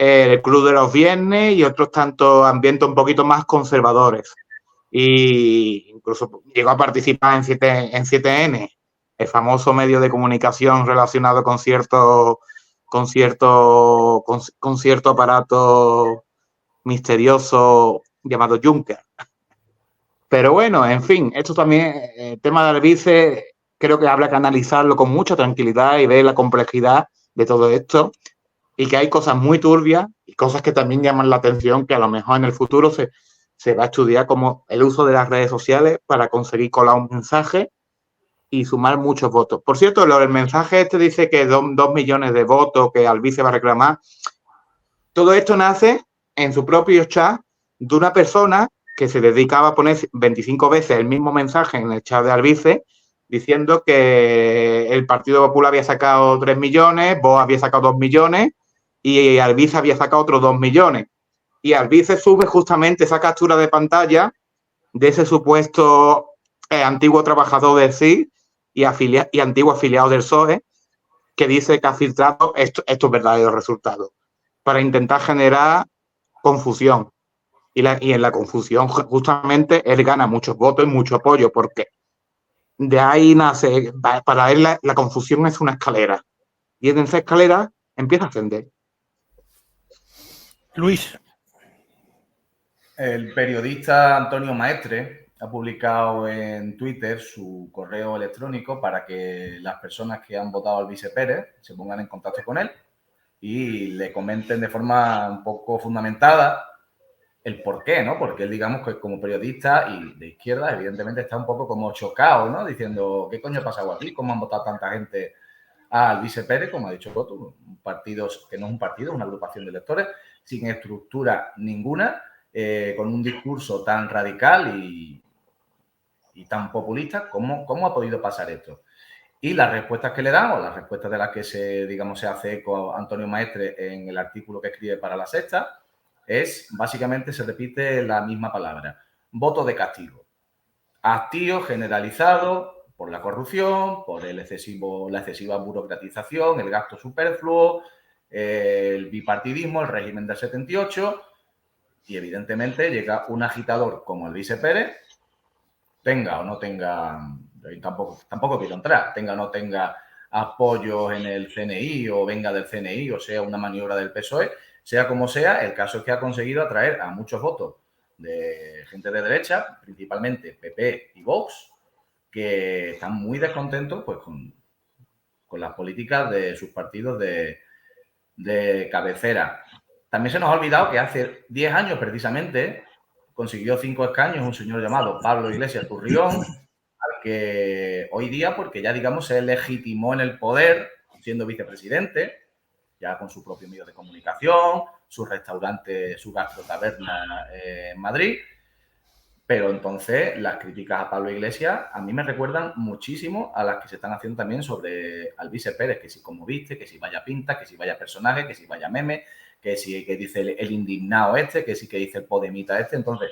el Club de los Viernes y otros tantos ambientes un poquito más conservadores. Y incluso llegó a participar en 7N, el famoso medio de comunicación relacionado con cierto aparato misterioso llamado Juncker. Pero bueno, en fin, esto también, el tema de Albice, creo que habrá que analizarlo con mucha tranquilidad y ver la complejidad de todo esto, y que hay cosas muy turbias y cosas que también llaman la atención, que a lo mejor en el futuro se va a estudiar, como el uso de las redes sociales para conseguir colar un mensaje y sumar muchos votos. Por cierto, el mensaje este dice que 2 millones de votos que Albice va a reclamar. Todo esto nace en su propio chat de una persona que se dedicaba a poner 25 veces el mismo mensaje en el chat de Albice, diciendo que el Partido Popular había sacado 3 millones, Vox había sacado 2 millones y Albice había sacado otros 2 millones. Y Albice sube justamente esa captura de pantalla de ese supuesto antiguo trabajador del CIS y antiguo afiliado del PSOE, que dice que ha filtrado estos verdaderos resultados para intentar generar confusión. Y en la confusión, justamente, él gana muchos votos y mucho apoyo, porque de ahí nace, para él la confusión es una escalera. Y en esa escalera empieza a ascender. Luis. El periodista Antonio Maestre ha publicado en Twitter su correo electrónico para que las personas que han votado al Albice Pérez se pongan en contacto con él y le comenten de forma un poco fundamentada el por qué, ¿no? Porque él, digamos, que como periodista y de izquierda, evidentemente está un poco como chocado, ¿no? Diciendo, ¿qué coño ha pasado aquí? ¿Cómo han votado tanta gente a Albice Pérez? Como ha dicho Coto, un partido que no es un partido, es una agrupación de electores sin estructura ninguna, con un discurso tan radical y tan populista. ¿Cómo ha podido pasar esto? Y las respuestas que le dan, o las respuestas de las que se hace eco a Antonio Maestre en el artículo que escribe para La Sexta, básicamente se repite la misma palabra: voto de castigo. Hastío generalizado por la corrupción, por la excesiva burocratización, el gasto superfluo, el bipartidismo, el régimen del 78, y evidentemente llega un agitador como Albice Pérez, tenga o no tenga, tampoco quiero entrar, tenga o no tenga apoyos en el CNI o venga del CNI o sea una maniobra del PSOE, sea como sea, el caso es que ha conseguido atraer a muchos votos de gente de derecha, principalmente PP y Vox, que están muy descontentos pues, con las políticas de sus partidos de cabecera. También se nos ha olvidado que hace 10 años precisamente consiguió 5 escaños un señor llamado Pablo Iglesias Turrión, al que hoy día, porque ya digamos se legitimó en el poder siendo vicepresidente, ya con su propio medio de comunicación, su restaurante, su gastrotaberna en Madrid. Pero entonces las críticas a Pablo Iglesias a mí me recuerdan muchísimo a las que se están haciendo también sobre Albice Pérez, que si como viste, que si vaya pinta, que si vaya personaje, que si vaya meme, que si que dice el indignado este, que si que dice el podemita este. Entonces,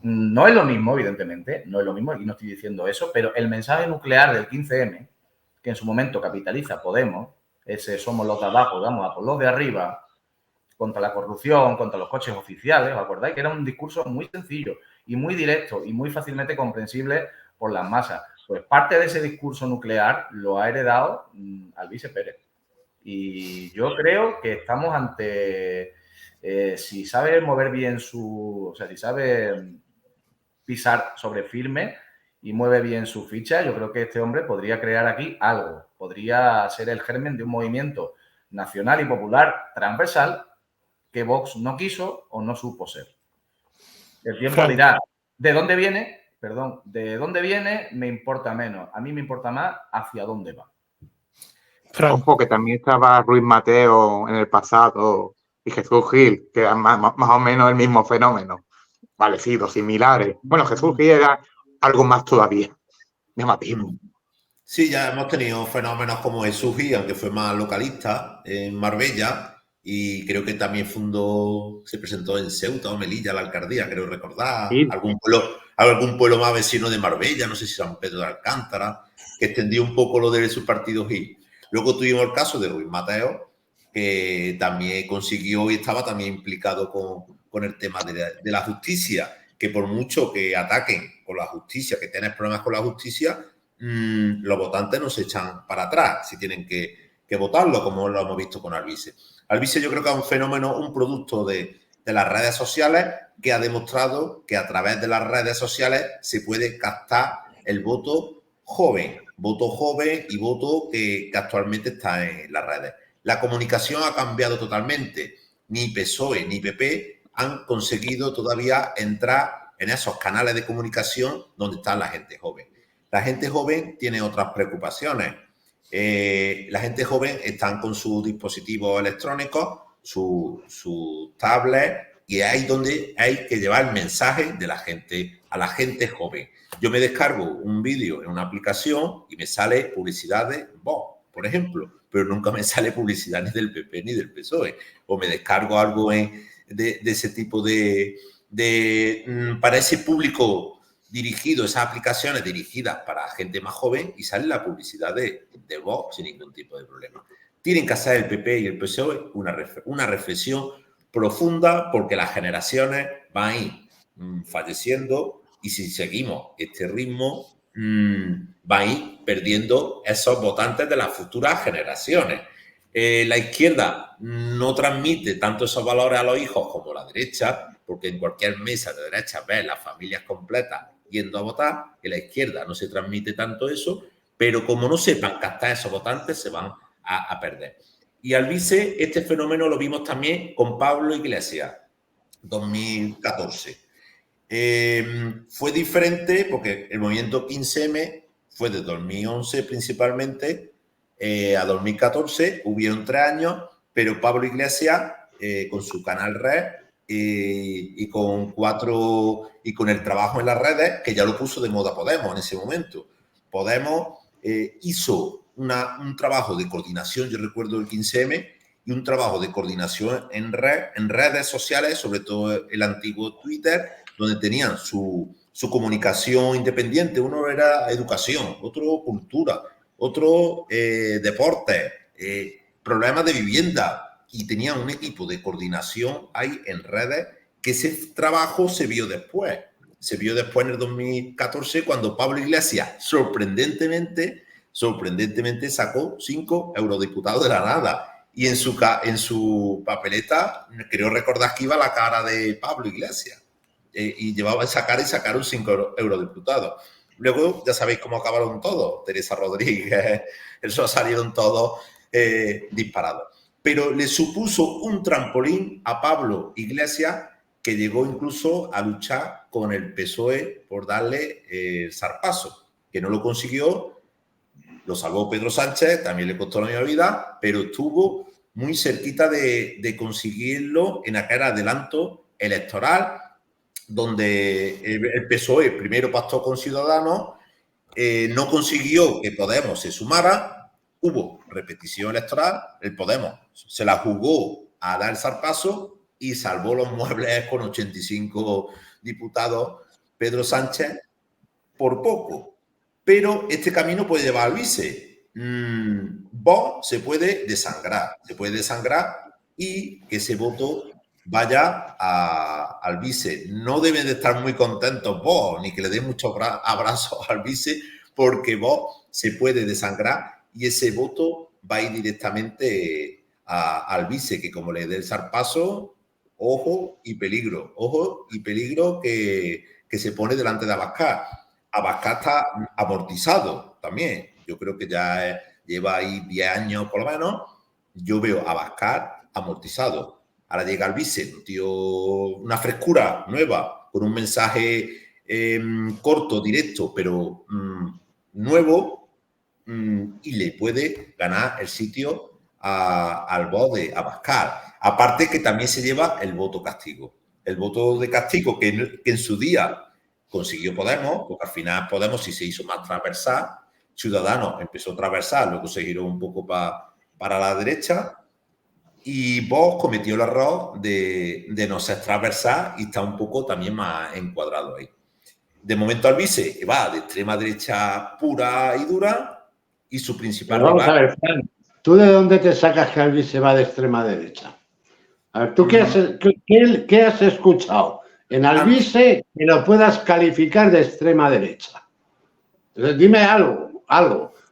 no es lo mismo, evidentemente, no es lo mismo, y no estoy diciendo eso, pero el mensaje nuclear del 15M, que en su momento capitaliza Podemos, ese somos los de abajo, vamos a por los de arriba, contra la corrupción, contra los coches oficiales, ¿os acordáis? Que era un discurso muy sencillo y muy directo y muy fácilmente comprensible por las masas. Pues parte de ese discurso nuclear lo ha heredado Albice Pérez. Y yo creo que estamos ante, si sabe mover bien si sabe pisar sobre firme y mueve bien su ficha, yo creo que este hombre podría crear aquí algo, podría ser el germen de un movimiento nacional y popular transversal que Vox no quiso o no supo ser. El tiempo dirá, ¿de dónde viene? Perdón, ¿de dónde viene? Me importa menos. A mí me importa más hacia dónde va. Ojo, que también estaba Ruiz Mateo en el pasado y Jesús Gil, que eran más o menos el mismo fenómeno. Parecidos, similares. Bueno, Jesús Gil era algo más todavía llamativo. Sí, ya hemos tenido fenómenos como Jesús Gil, aunque fue más localista, en Marbella, y creo que también se presentó en Ceuta o Melilla, la alcaldía, creo recordar. Sí. Algún pueblo más vecino de Marbella, no sé si San Pedro de Alcántara, que extendió un poco lo de su partido Gil. Luego tuvimos el caso de Ruiz Mateo, que también consiguió y estaba también implicado con el tema de la justicia, que por mucho que ataquen con la justicia, que tengan problemas con la justicia, los votantes no se echan para atrás si tienen que votarlo, como lo hemos visto con Alvise. Alvise yo creo que es un fenómeno, un producto de las redes sociales que ha demostrado que a través de las redes sociales se puede captar el voto joven y voto que actualmente está en las redes. La comunicación ha cambiado totalmente. Ni PSOE ni PP han conseguido todavía entrar en esos canales de comunicación donde está la gente joven. La gente joven tiene otras preocupaciones. La gente joven están con sus dispositivos electrónicos, su tablet, y es ahí donde hay que llevar el mensaje de la gente a la gente joven. Yo me descargo un vídeo en una aplicación y me sale publicidad de Vox, por ejemplo, pero nunca me sale publicidad ni del PP ni del PSOE. O me descargo algo de ese tipo para ese público dirigido, esas aplicaciones dirigidas para gente más joven, y sale la publicidad de Vox sin ningún tipo de problema. Tienen que hacer el PP y el PSOE una reflexión profunda, porque las generaciones van a ir falleciendo, y si seguimos este ritmo van a ir perdiendo esos votantes de las futuras generaciones. La izquierda no transmite tanto esos valores a los hijos como la derecha, porque en cualquier mesa de derecha ves las familias completas yendo a votar. En la izquierda no se transmite tanto eso, pero como no sepan captar esos votantes, se van a perder. Y Alvise, este fenómeno lo vimos también con Pablo Iglesias, 2014. Fue diferente porque el movimiento 15M fue de 2011 principalmente a 2014, hubieron 3 años, pero Pablo Iglesias con su canal Red y con el trabajo en las redes, que ya lo puso de moda Podemos en ese momento. Podemos hizo un trabajo de coordinación, yo recuerdo el 15M, y un trabajo de coordinación en redes sociales, sobre todo el antiguo Twitter, donde tenían su comunicación independiente. Uno era educación, otro cultura, otro deporte, problemas de vivienda, y tenían un equipo de coordinación ahí en redes, que ese trabajo se vio después. Se vio después en el 2014, cuando Pablo Iglesias sorprendentemente sacó 5 eurodiputados de la nada. Y en su papeleta, creo recordar que iba la cara de Pablo Iglesias. Y llevaba esa cara y sacaron 5 eurodiputados. Luego, ya sabéis cómo acabaron todos. Teresa Rodríguez, eso salieron todos disparados. Pero le supuso un trampolín a Pablo Iglesias, que llegó incluso a luchar con el PSOE por darle el zarpazo, que no lo consiguió. Lo salvó Pedro Sánchez, también le costó la misma vida, pero estuvo muy cerquita de conseguirlo en aquel adelanto electoral, donde el PSOE primero pactó con Ciudadanos, no consiguió que Podemos se sumara, hubo repetición electoral, el Podemos se la jugó a dar el zarpazo y salvó los muebles con 85 diputados Pedro Sánchez por poco. Pero este camino puede llevar al Alvise. Vox se puede desangrar y que ese voto vaya al Alvise. No deben de estar muy contentos Vox, ni que le den muchos abrazos al Alvise, porque Vox se puede desangrar y ese voto va a ir directamente al Alvise, que como le dé el zarpazo, ojo y peligro que se pone delante de Abascal. Abascal está amortizado también. Yo creo que ya lleva ahí 10 años por lo menos. Yo veo a Abascal amortizado. Ahora llega Alvise, un tío, una frescura nueva, con un mensaje corto, directo, pero nuevo, y le puede ganar el sitio al voto de Abascal. Aparte que también se lleva el voto castigo. El voto de castigo que en su día consiguió Podemos, porque al final Podemos sí se hizo más transversal. Ciudadanos empezó transversal, luego se giró un poco para la derecha. Y Vox cometió el error de no ser transversal y está un poco también más encuadrado ahí. De momento Alvise va de extrema derecha pura y dura, y su principal Pero vamos rival... a ver, Fran, ¿tú de dónde te sacas que Albiz se va de extrema derecha? A ver, ¿tú qué has escuchado en Albiz que lo puedas calificar de extrema derecha? Entonces, dime algo.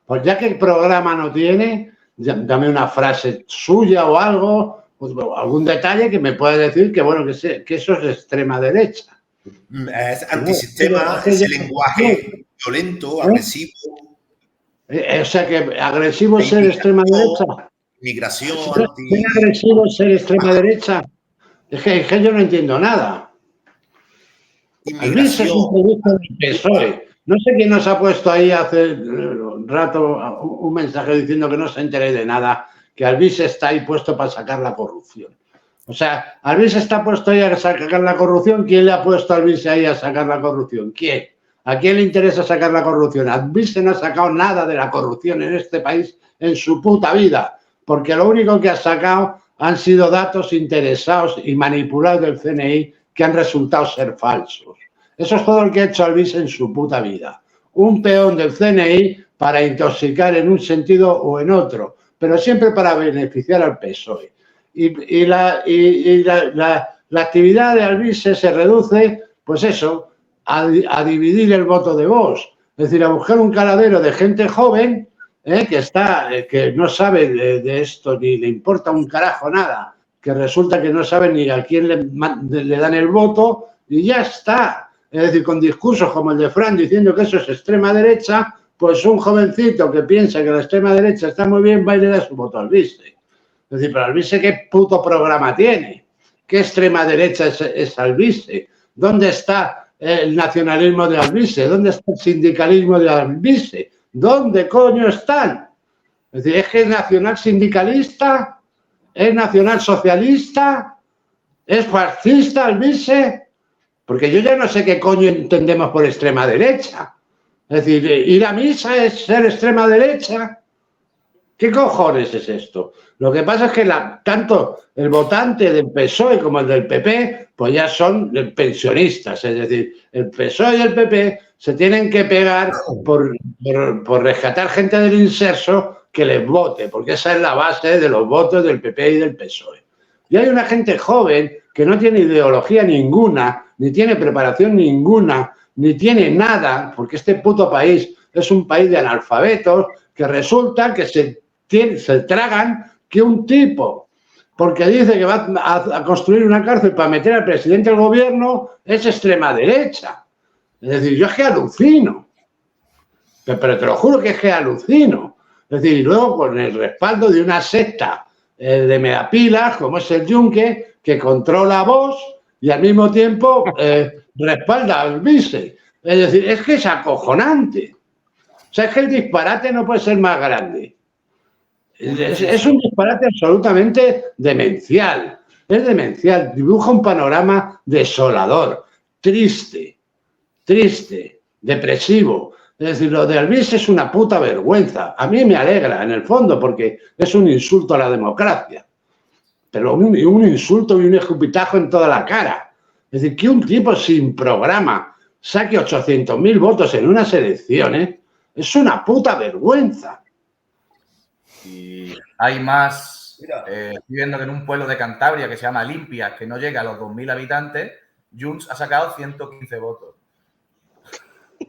Pues ya que el programa no tiene, dame una frase suya o algo, pues, algún detalle que me pueda decir que, bueno, que eso es de extrema derecha. Es antisistema, es el lenguaje violento, agresivo. O sea, que agresivo es ser extrema derecha. Migración. ¿Es agresivo ser extrema derecha? Es que yo no entiendo nada. Albiz es un producto del PSOE. No sé quién nos ha puesto ahí hace un rato un mensaje diciendo que no se entere de nada, que Albiz está ahí puesto para sacar la corrupción. O sea, Albiz está puesto ahí a sacar la corrupción. ¿Quién le ha puesto a Albiz ahí a sacar la corrupción? ¿Quién? ¿A quién le interesa sacar la corrupción? Albiz no ha sacado nada de la corrupción en este país en su puta vida, porque lo único que ha sacado han sido datos interesados y manipulados del CNI que han resultado ser falsos. Eso es todo lo que ha hecho Albiz en su puta vida. Un peón del CNI para intoxicar en un sentido o en otro, pero siempre para beneficiar al PSOE. Y la actividad de Albiz se reduce, pues eso, a dividir el voto de Vox. Es decir, a buscar un caladero de gente joven que no sabe de esto ni le importa un carajo nada, que resulta que no sabe ni a quién le dan el voto y ya está. Es decir, con discursos como el de Fran diciendo que eso es extrema derecha, pues un jovencito que piensa que la extrema derecha está muy bien va y le da su voto al Albiz. Es decir, pero Albiz, ¿qué puto programa tiene? ¿Qué extrema derecha es Albiz? ¿Dónde está el nacionalismo de Albiz? ¿Dónde está el sindicalismo de Albiz? ¿Dónde coño están? Es decir, ¿es que es nacional sindicalista? ¿Es nacional socialista? ¿Es fascista Albiz? Porque yo ya no sé qué coño entendemos por extrema derecha. Es decir, ir a misa es ser extrema derecha. ¿Qué cojones es esto? Lo que pasa es que tanto el votante del PSOE como el del PP, pues ya son pensionistas. Es decir, el PSOE y el PP se tienen que pegar por rescatar gente del inserso que les vote, porque esa es la base de los votos del PP y del PSOE. Y hay una gente joven que no tiene ideología ninguna, ni tiene preparación ninguna, ni tiene nada, porque este puto país es un país de analfabetos que resulta que se tragan que un tipo, porque dice que va a construir una cárcel para meter al presidente del gobierno, es extrema derecha. Es decir, yo es que alucino. Pero te lo juro que es que alucino. Es decir, y luego con el respaldo de una secta de megapilas, como es el Yunque, que controla a Vox y al mismo tiempo respalda al vice. Es decir, es que es acojonante. O sea, es que el disparate no puede ser más grande. Es un disparate absolutamente demencial. Es demencial. Dibuja un panorama desolador, triste, depresivo. Es decir, lo de Albiz es una puta vergüenza. A mí me alegra, en el fondo, porque es un insulto a la democracia. Pero un insulto y un escupitajo en toda la cara. Es decir, que un tipo sin programa saque 800.000 votos en unas elecciones es una puta vergüenza. Y hay más, estoy viendo que en un pueblo de Cantabria que se llama Limpias, que no llega a los 2.000 habitantes, Junts ha sacado 115 votos. ¿Qué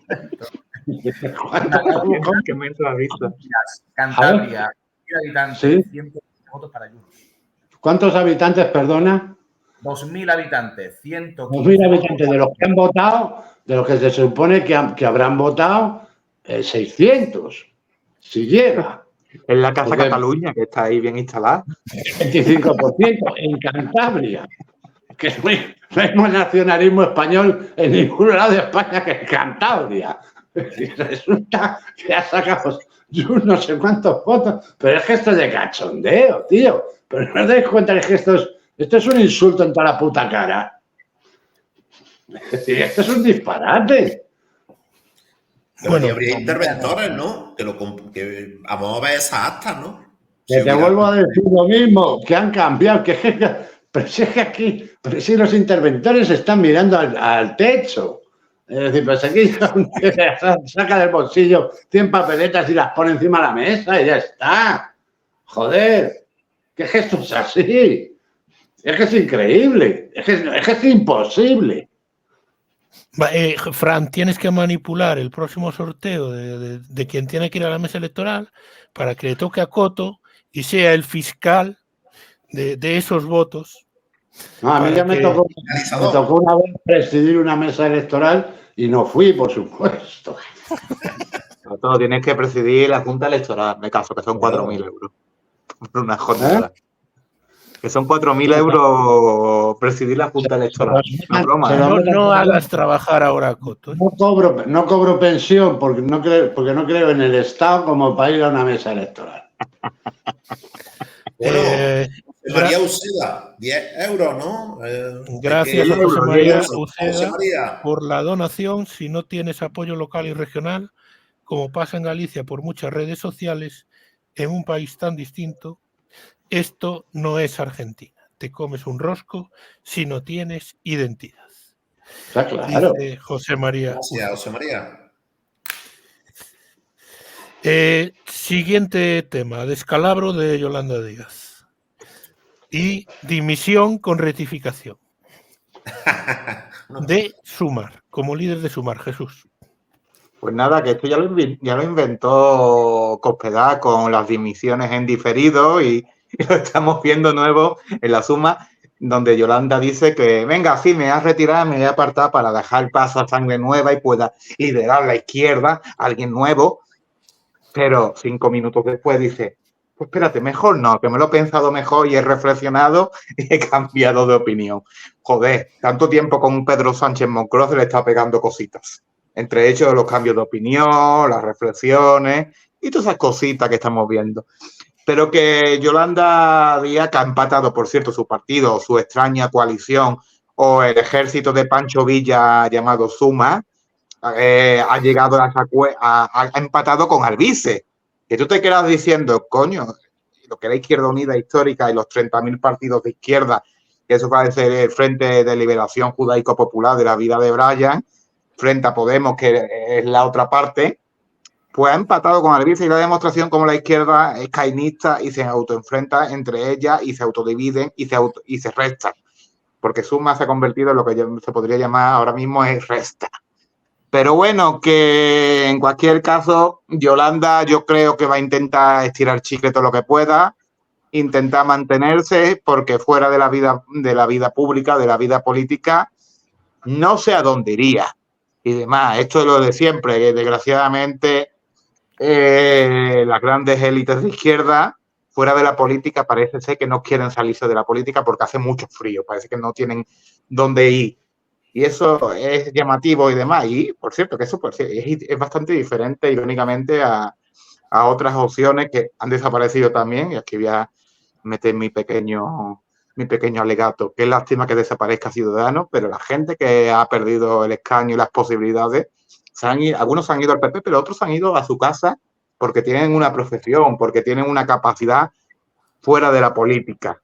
me has visto? Cantabria, 1.000 habitantes, ¿sí? 115 votos para Junts. ¿Cuántos habitantes, perdona? 2.000 habitantes, 115 2.000 habitantes de los que han votado, de los que se supone que habrán votado 600, si llega. En la Casa Cataluña, que está ahí bien instalada. 25% en Cantabria. Que no hay más nacionalismo español en ningún lado de España que en Cantabria. Y resulta que ha sacado no sé cuántos votos, pero es que esto es de cachondeo, tío. Pero no os dais cuenta que esto es un insulto en toda la puta cara. Es decir, esto es un disparate. Pero bueno, habría interventores, ¿no? Que vamos a ver esas actas, ¿no? Que te vuelvo a decir lo mismo, que han cambiado, pero si es que aquí, pero si los interventores están mirando al techo. Es decir, pues aquí saca del bolsillo 100 papeletas y las pone encima de la mesa y ya está. Joder, que es que esto es así. Es que es increíble. Es que es imposible. Fran, tienes que manipular el próximo sorteo de quien tiene que ir a la mesa electoral para que le toque a Coto y sea el fiscal de esos votos. No, a mí ya me tocó una vez presidir una mesa electoral y no fui, por supuesto. Todo tienes que presidir la Junta Electoral, me caso, que son 4.000 euros. Por una jornada. Que son 4.000 euros presidir la Junta Electoral. No broma, No hagas trabajar ahora a Coto. No cobro pensión porque no creo en el Estado como para ir a una mesa electoral. Bueno, María Uceda, 10 euros, ¿no? Gracias a José María Uceda por la donación. Si no tienes apoyo local y regional, como pasa en Galicia por muchas redes sociales, en un país tan distinto, esto no es Argentina. Te comes un rosco si no tienes identidad. Está claro. Dice José María. Gracias, José María. Siguiente tema, descalabro de Yolanda Díaz. Y dimisión con rectificación. De Sumar, como líder de Sumar, Jesús. Pues nada, que esto ya lo inventó Cospedal con las dimisiones en diferido y lo estamos viendo nuevo en la suma, donde Yolanda dice que, venga, sí, me voy a retirar, me voy a apartar para dejar paso a sangre nueva y pueda liderar la izquierda, alguien nuevo, pero 5 minutos después dice, pues espérate, mejor no, que me lo he pensado mejor y he reflexionado y he cambiado de opinión. Joder, tanto tiempo con Pedro Sánchez Moncloa se le está pegando cositas. Entre ellos los cambios de opinión, las reflexiones y todas esas cositas que estamos viendo. Pero que Yolanda Díaz, que ha empatado, por cierto, su partido, su extraña coalición o el ejército de Pancho Villa llamado Suma, ha llegado ha empatado con Albice. Que tú te quedas diciendo, coño, lo que es la Izquierda Unida Histórica y los 30.000 partidos de izquierda, que eso parece el Frente de Liberación Judaico Popular de la vida de Brian, frente a Podemos, que es la otra parte, pues ha empatado con Albice y la demostración como la izquierda es cainista y se autoenfrenta entre ellas y se autodividen y se restan. Porque Suma se ha convertido en lo que se podría llamar ahora mismo es resta. Pero bueno, que en cualquier caso, Yolanda yo creo que va a intentar estirar chicle todo lo que pueda, intentar mantenerse, porque fuera de la vida pública, de la vida política, no sé a dónde iría. Y demás, esto es lo de siempre, que desgraciadamente las grandes élites de izquierda, fuera de la política, parece ser que no quieren salirse de la política porque hace mucho frío, parece que no tienen dónde ir. Y eso es llamativo y demás. Y, por cierto, que eso es bastante diferente, irónicamente, a otras opciones que han desaparecido también. Y aquí voy a meter mi pequeño alegato. Qué lástima que desaparezca Ciudadanos, pero la gente que ha perdido el escaño y las posibilidades, algunos se han ido al PP, pero otros han ido a su casa porque tienen una profesión, porque tienen una capacidad fuera de la política.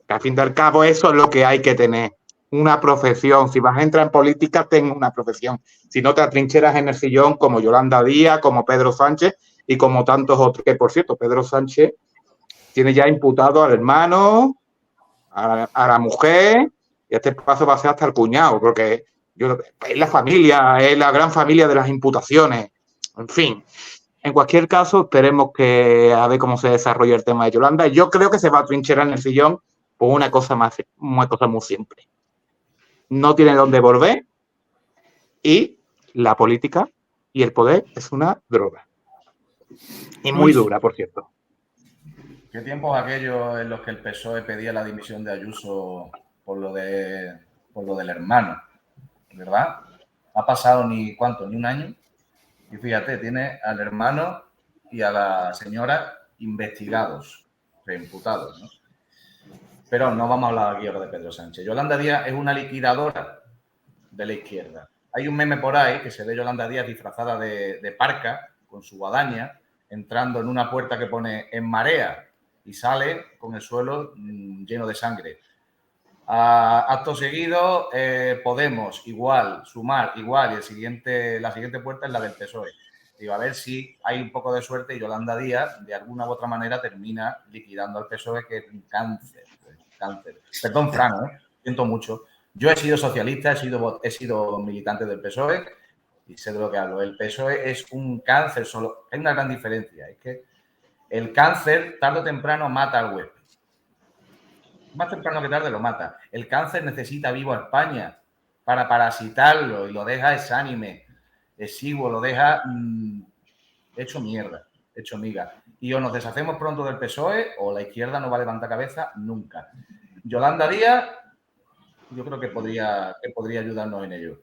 Que al fin y al cabo eso es lo que hay que tener. Una profesión. Si vas a entrar en política, ten una profesión. Si no te atrincheras en el sillón como Yolanda Díaz, como Pedro Sánchez y como tantos otros. Que, por cierto, Pedro Sánchez tiene ya imputado al hermano, a la mujer, y este paso va a ser hasta el cuñado, porque es la familia, es la gran familia de las imputaciones. En fin, en cualquier caso, esperemos que a ver cómo se desarrolla el tema de Yolanda. Yo creo que se va a trincherar en el sillón por una cosa muy simple. No tiene dónde volver y la política y el poder es una droga. Y muy dura, por cierto. ¿Qué tiempos aquellos en los que el PSOE pedía la dimisión de Ayuso por lo del hermano? ¿Verdad? Ha pasado ni un año. Y fíjate, tiene al hermano y a la señora investigados, reimputados, ¿no? Pero no vamos a hablar aquí ahora de Pedro Sánchez. Yolanda Díaz es una liquidadora de la izquierda. Hay un meme por ahí que se ve Yolanda Díaz disfrazada de parca, con su guadaña, entrando en una puerta que pone en marea y sale con el suelo lleno de sangre. Acto seguido, Podemos igual, Sumar igual y la siguiente puerta es la del PSOE. Digo, a ver si hay un poco de suerte y Yolanda Díaz, de alguna u otra manera, termina liquidando al PSOE, que es un cáncer. Perdón, Fran, siento mucho. Yo he sido socialista, he sido militante del PSOE y sé de lo que hablo. El PSOE es un cáncer, solo hay una gran diferencia, es que el cáncer tarde o temprano mata al huésped. Más temprano que tarde lo mata. El cáncer necesita vivo a España para parasitarlo y lo deja exánime, exiguo, lo deja hecho mierda, hecho miga. Y o nos deshacemos pronto del PSOE o la izquierda no va a levantar cabeza nunca. Yolanda Díaz, yo creo que podría ayudarnos en ello.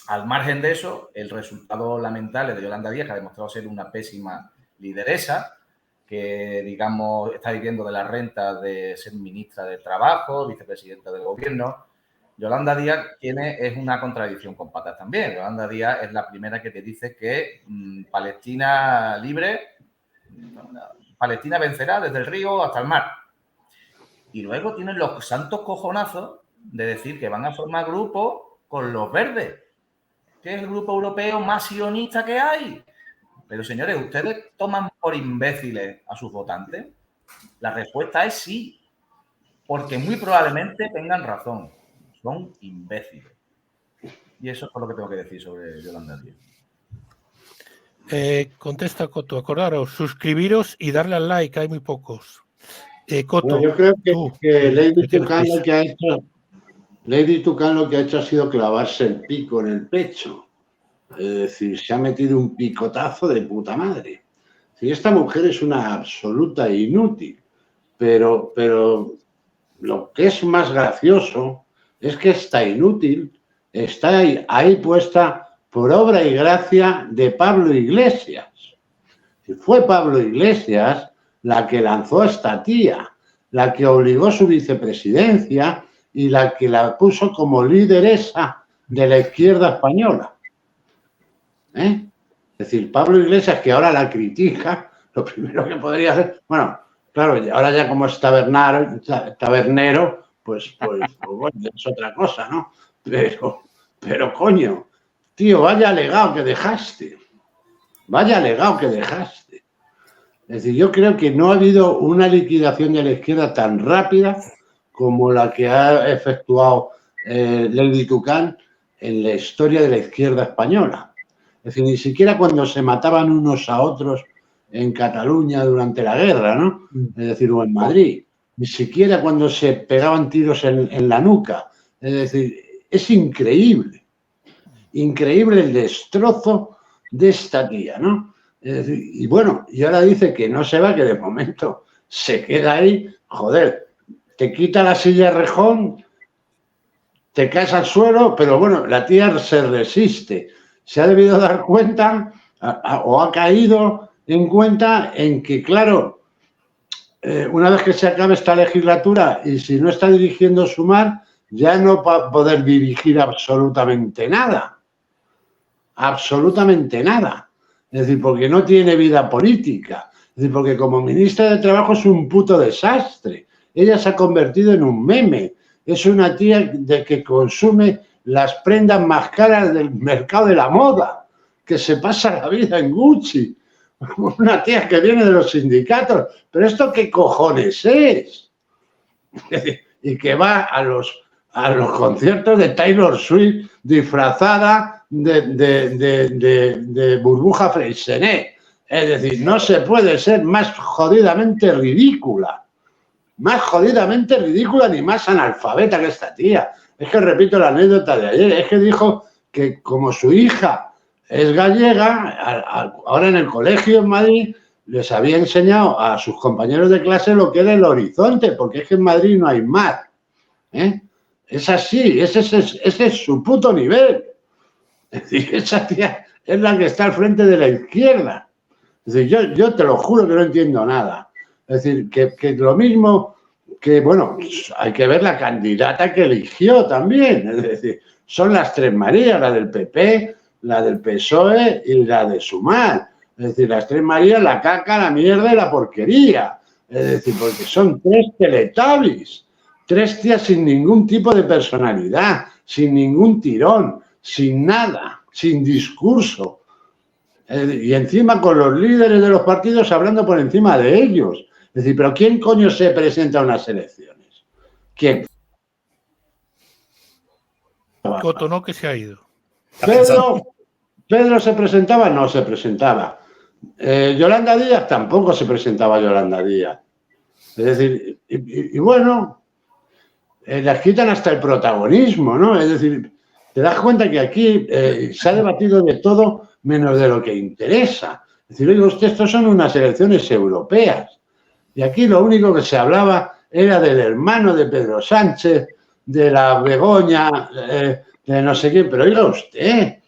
Al margen de eso, el resultado lamentable de Yolanda Díaz, que ha demostrado ser una pésima lideresa, que, digamos, está viviendo de la renta de ser ministra de Trabajo, vicepresidenta del Gobierno. Yolanda Díaz es una contradicción con patas también. Yolanda Díaz es la primera que te dice que Palestina libre, Palestina vencerá desde el río hasta el mar. Y luego tienen los santos cojonazos de decir que van a formar grupo con los verdes, que es el grupo europeo más sionista que hay. Pero, señores, ¿ustedes toman por imbéciles a sus votantes? La respuesta es sí, porque muy probablemente tengan razón. Son imbéciles. Y eso es lo que tengo que decir sobre Yolanda Díaz. Contesta Coto, acordaros, suscribiros y darle al like, hay muy pocos. Coto, bueno, yo creo que Lady Tucán lo que ha hecho ha sido clavarse el pico en el pecho. Es decir, se ha metido un picotazo de puta madre. Si esta mujer es una absoluta inútil, pero lo que es más gracioso es que esta inútil está ahí puesta por obra y gracia de Pablo Iglesias. Si fue Pablo Iglesias la que lanzó a esta tía, la que obligó su vicepresidencia y la que la puso como lideresa de la izquierda española. Es decir, Pablo Iglesias, que ahora la critica, lo primero que podría hacer, bueno, claro, ahora ya como es tabernero, pues bueno, es otra cosa, ¿no? Pero coño, tío, vaya legado que dejaste. Vaya legado que dejaste. Es decir, yo creo que no ha habido una liquidación de la izquierda tan rápida como la que ha efectuado Lady Tucán en la historia de la izquierda española. Es decir, ni siquiera cuando se mataban unos a otros en Cataluña durante la guerra, ¿no? Es decir, o en Madrid. Ni siquiera cuando se pegaban tiros en la nuca. Es decir, es increíble. Increíble el destrozo de esta tía, ¿no? Es decir, y bueno, y ahora dice que no se va, que de momento se queda ahí. Joder, te quita la silla de rejón, te caes al suelo, pero bueno, la tía se resiste. Se ha debido dar cuenta o ha caído en cuenta en que, claro, una vez que se acabe esta legislatura y si no está dirigiendo Sumar, ya no va a poder dirigir absolutamente nada. Absolutamente nada. Es decir, porque no tiene vida política. Es decir, porque como ministra de Trabajo es un puto desastre. Ella se ha convertido en un meme. Es una tía que consume las prendas más caras del mercado de la moda, que se pasa la vida en Gucci. Una tía que viene de los sindicatos. ¿Pero esto qué cojones es? Y que va a los conciertos de Taylor Swift disfrazada de Burbuja Freixenet. Es decir, no se puede ser más jodidamente ridícula. Más jodidamente ridícula ni más analfabeta que esta tía. Es que repito la anécdota de ayer. Es que dijo que como su hija es gallega, ahora en el colegio en Madrid les había enseñado a sus compañeros de clase lo que era el horizonte, porque es que en Madrid no hay mar. Es así, ese es su puto nivel. Es decir, esa tía es la que está al frente de la izquierda. Es decir, yo te lo juro que no entiendo nada. Es decir, que lo mismo que, bueno, hay que ver la candidata que eligió también. Es decir, son las tres Marías, la del PP, la del PSOE y la de Sumar. Es decir, las tres Marías, la caca, la mierda y la porquería. Es decir, porque son tres teletubbies. Tres tías sin ningún tipo de personalidad, sin ningún tirón, sin nada, sin discurso. Y encima con los líderes de los partidos hablando por encima de ellos. Es decir, ¿pero quién coño se presenta a unas elecciones? ¿Quién? Coto no, que se ha ido. Pedro se presentaba, no se presentaba. Yolanda Díaz tampoco se presentaba Yolanda Díaz. Es decir, y bueno, les quitan hasta el protagonismo, ¿no? Es decir, te das cuenta que aquí se ha debatido de todo menos de lo que interesa. Es decir, oiga usted, estos son unas elecciones europeas. Y aquí lo único que se hablaba era del hermano de Pedro Sánchez, de la Begoña, de no sé quién. Pero oiga usted,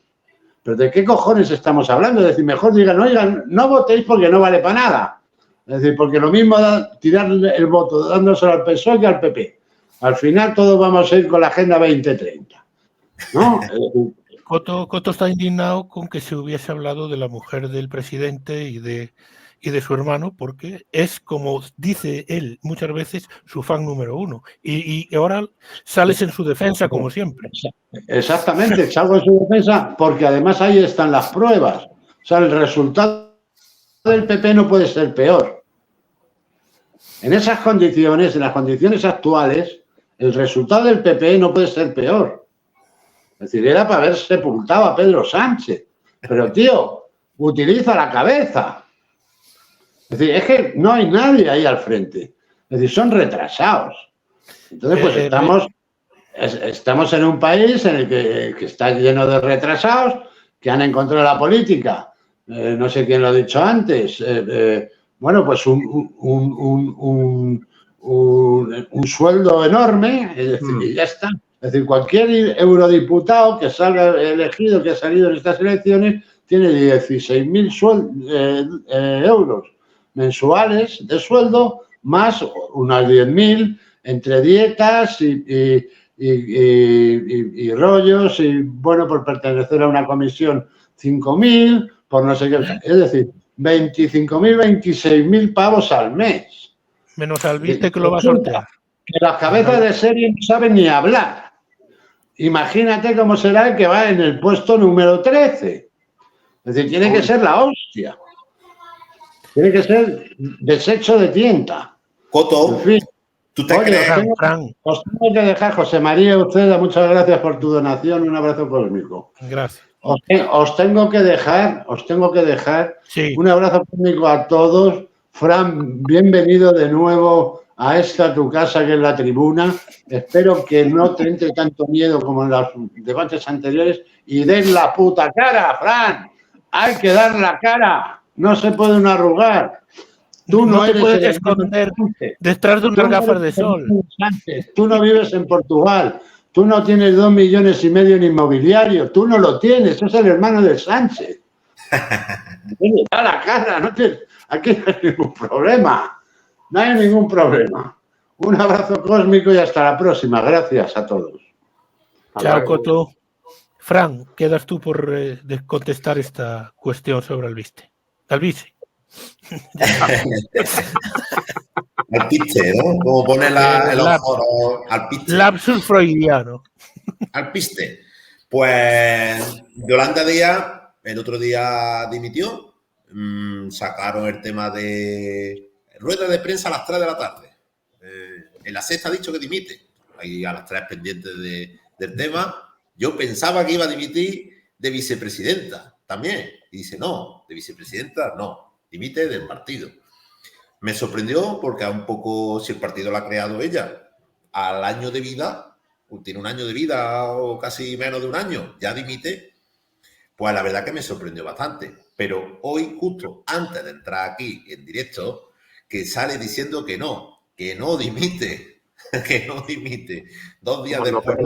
¿pero de qué cojones estamos hablando? Es decir, mejor digan, oigan, no votéis porque no vale para nada. Es decir, porque lo mismo da tirar el voto dándoselo al PSOE que al PP. Al final todos vamos a ir con la Agenda 2030. ¿No? Coto está indignado con que se hubiese hablado de la mujer del presidente y de su hermano, porque es, como dice él muchas veces, su fan número uno. Y ahora sales en su defensa, como siempre. Exactamente, salgo en su defensa porque además ahí están las pruebas. O sea, el resultado del PP no puede ser peor. En esas condiciones, en las condiciones actuales, el resultado del PP no puede ser peor. Es decir, era para haber sepultado a Pedro Sánchez. Pero, tío, utiliza la cabeza. Es decir, es que no hay nadie ahí al frente. Es decir, son retrasados. Entonces, pues estamos en un país en el que está lleno de retrasados que han encontrado la política. No sé quién lo ha dicho antes. Bueno, pues un sueldo enorme, es decir, y ya está. Es decir, cualquier eurodiputado que salga elegido, que ha salido en estas elecciones, tiene 16.000 euros mensuales de sueldo, más unas 10.000 entre dietas y rollos, y bueno, por pertenecer a una comisión 5.000, por no sé qué. Es decir, 25.000, 26.000 pavos al mes. Menos Albiste, que lo va a sortear. Que las cabezas de serie no saben ni hablar. Imagínate cómo será el que va en el puesto número 13. Es decir, tiene que ser la hostia. Tiene que ser desecho de tienta. Coto, en fin, ¿tú te crees? Os tengo que dejar, José María Uceda, muchas gracias por tu donación, un abrazo cósmico. Gracias. Os tengo que dejar, sí. Un abrazo cósmico a todos. Fran, bienvenido de nuevo a esta tu casa, que es la tribuna. Espero que no te entre tanto miedo como en los debates anteriores y den la puta cara, Fran. Hay que dar la cara, no se puede uno arrugar. Tú no te eres puedes esconder detrás de unas gafas de sol. Tú no vives en Portugal. Tú no tienes 2,5 millones en inmobiliario. Tú no lo tienes. Es el hermano de Sánchez. Da la cara. Aquí no hay ningún problema. No hay ningún problema. Un abrazo cósmico y hasta la próxima. Gracias a todos. Chao, Coto. Fran, quedas tú por contestar esta cuestión sobre Albiste. Albiste. Alpiste, ¿no? Como pone el ojo, alpiste. Lapsus freudiano. Alpiste. Pues Yolanda Díaz el otro día dimitió. Sacaron el tema de rueda de prensa a las 3 de la tarde. En la sexta ha dicho que dimite. Ahí a las 3 pendientes del tema. Yo pensaba que iba a dimitir de vicepresidenta también. Y dice, no, de vicepresidenta no. Dimite del partido. Me sorprendió porque a un poco, si el partido lo ha creado ella, al año de vida, o tiene un año de vida o casi menos de un año, ya dimite, pues la verdad que me sorprendió bastante. Pero hoy, justo antes de entrar aquí en directo, que sale diciendo que no dimite, que no dimite. 2 días después,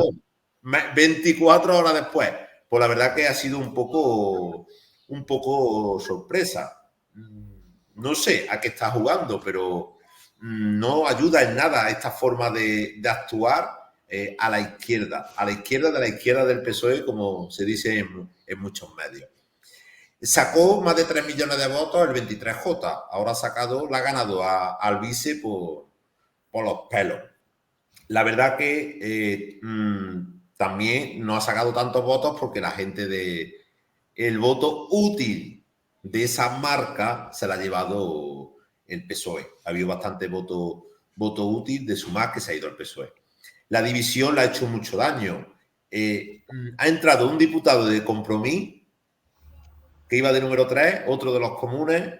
24 horas después. Pues la verdad que ha sido un poco sorpresa. No sé a qué está jugando, pero no ayuda en nada esta forma de actuar a la izquierda de la izquierda del PSOE, como se dice en muchos medios. Sacó más de 3 millones de votos el 23J. Ahora la ha ganado al vice por los pelos. La verdad que también no ha sacado tantos votos porque la gente el voto útil de esa marca se la ha llevado el PSOE. Ha habido bastante voto útil de Sumar que se ha ido al PSOE. La división le ha hecho mucho daño. Ha entrado un diputado de Compromís que iba de número 3, otro de los comunes,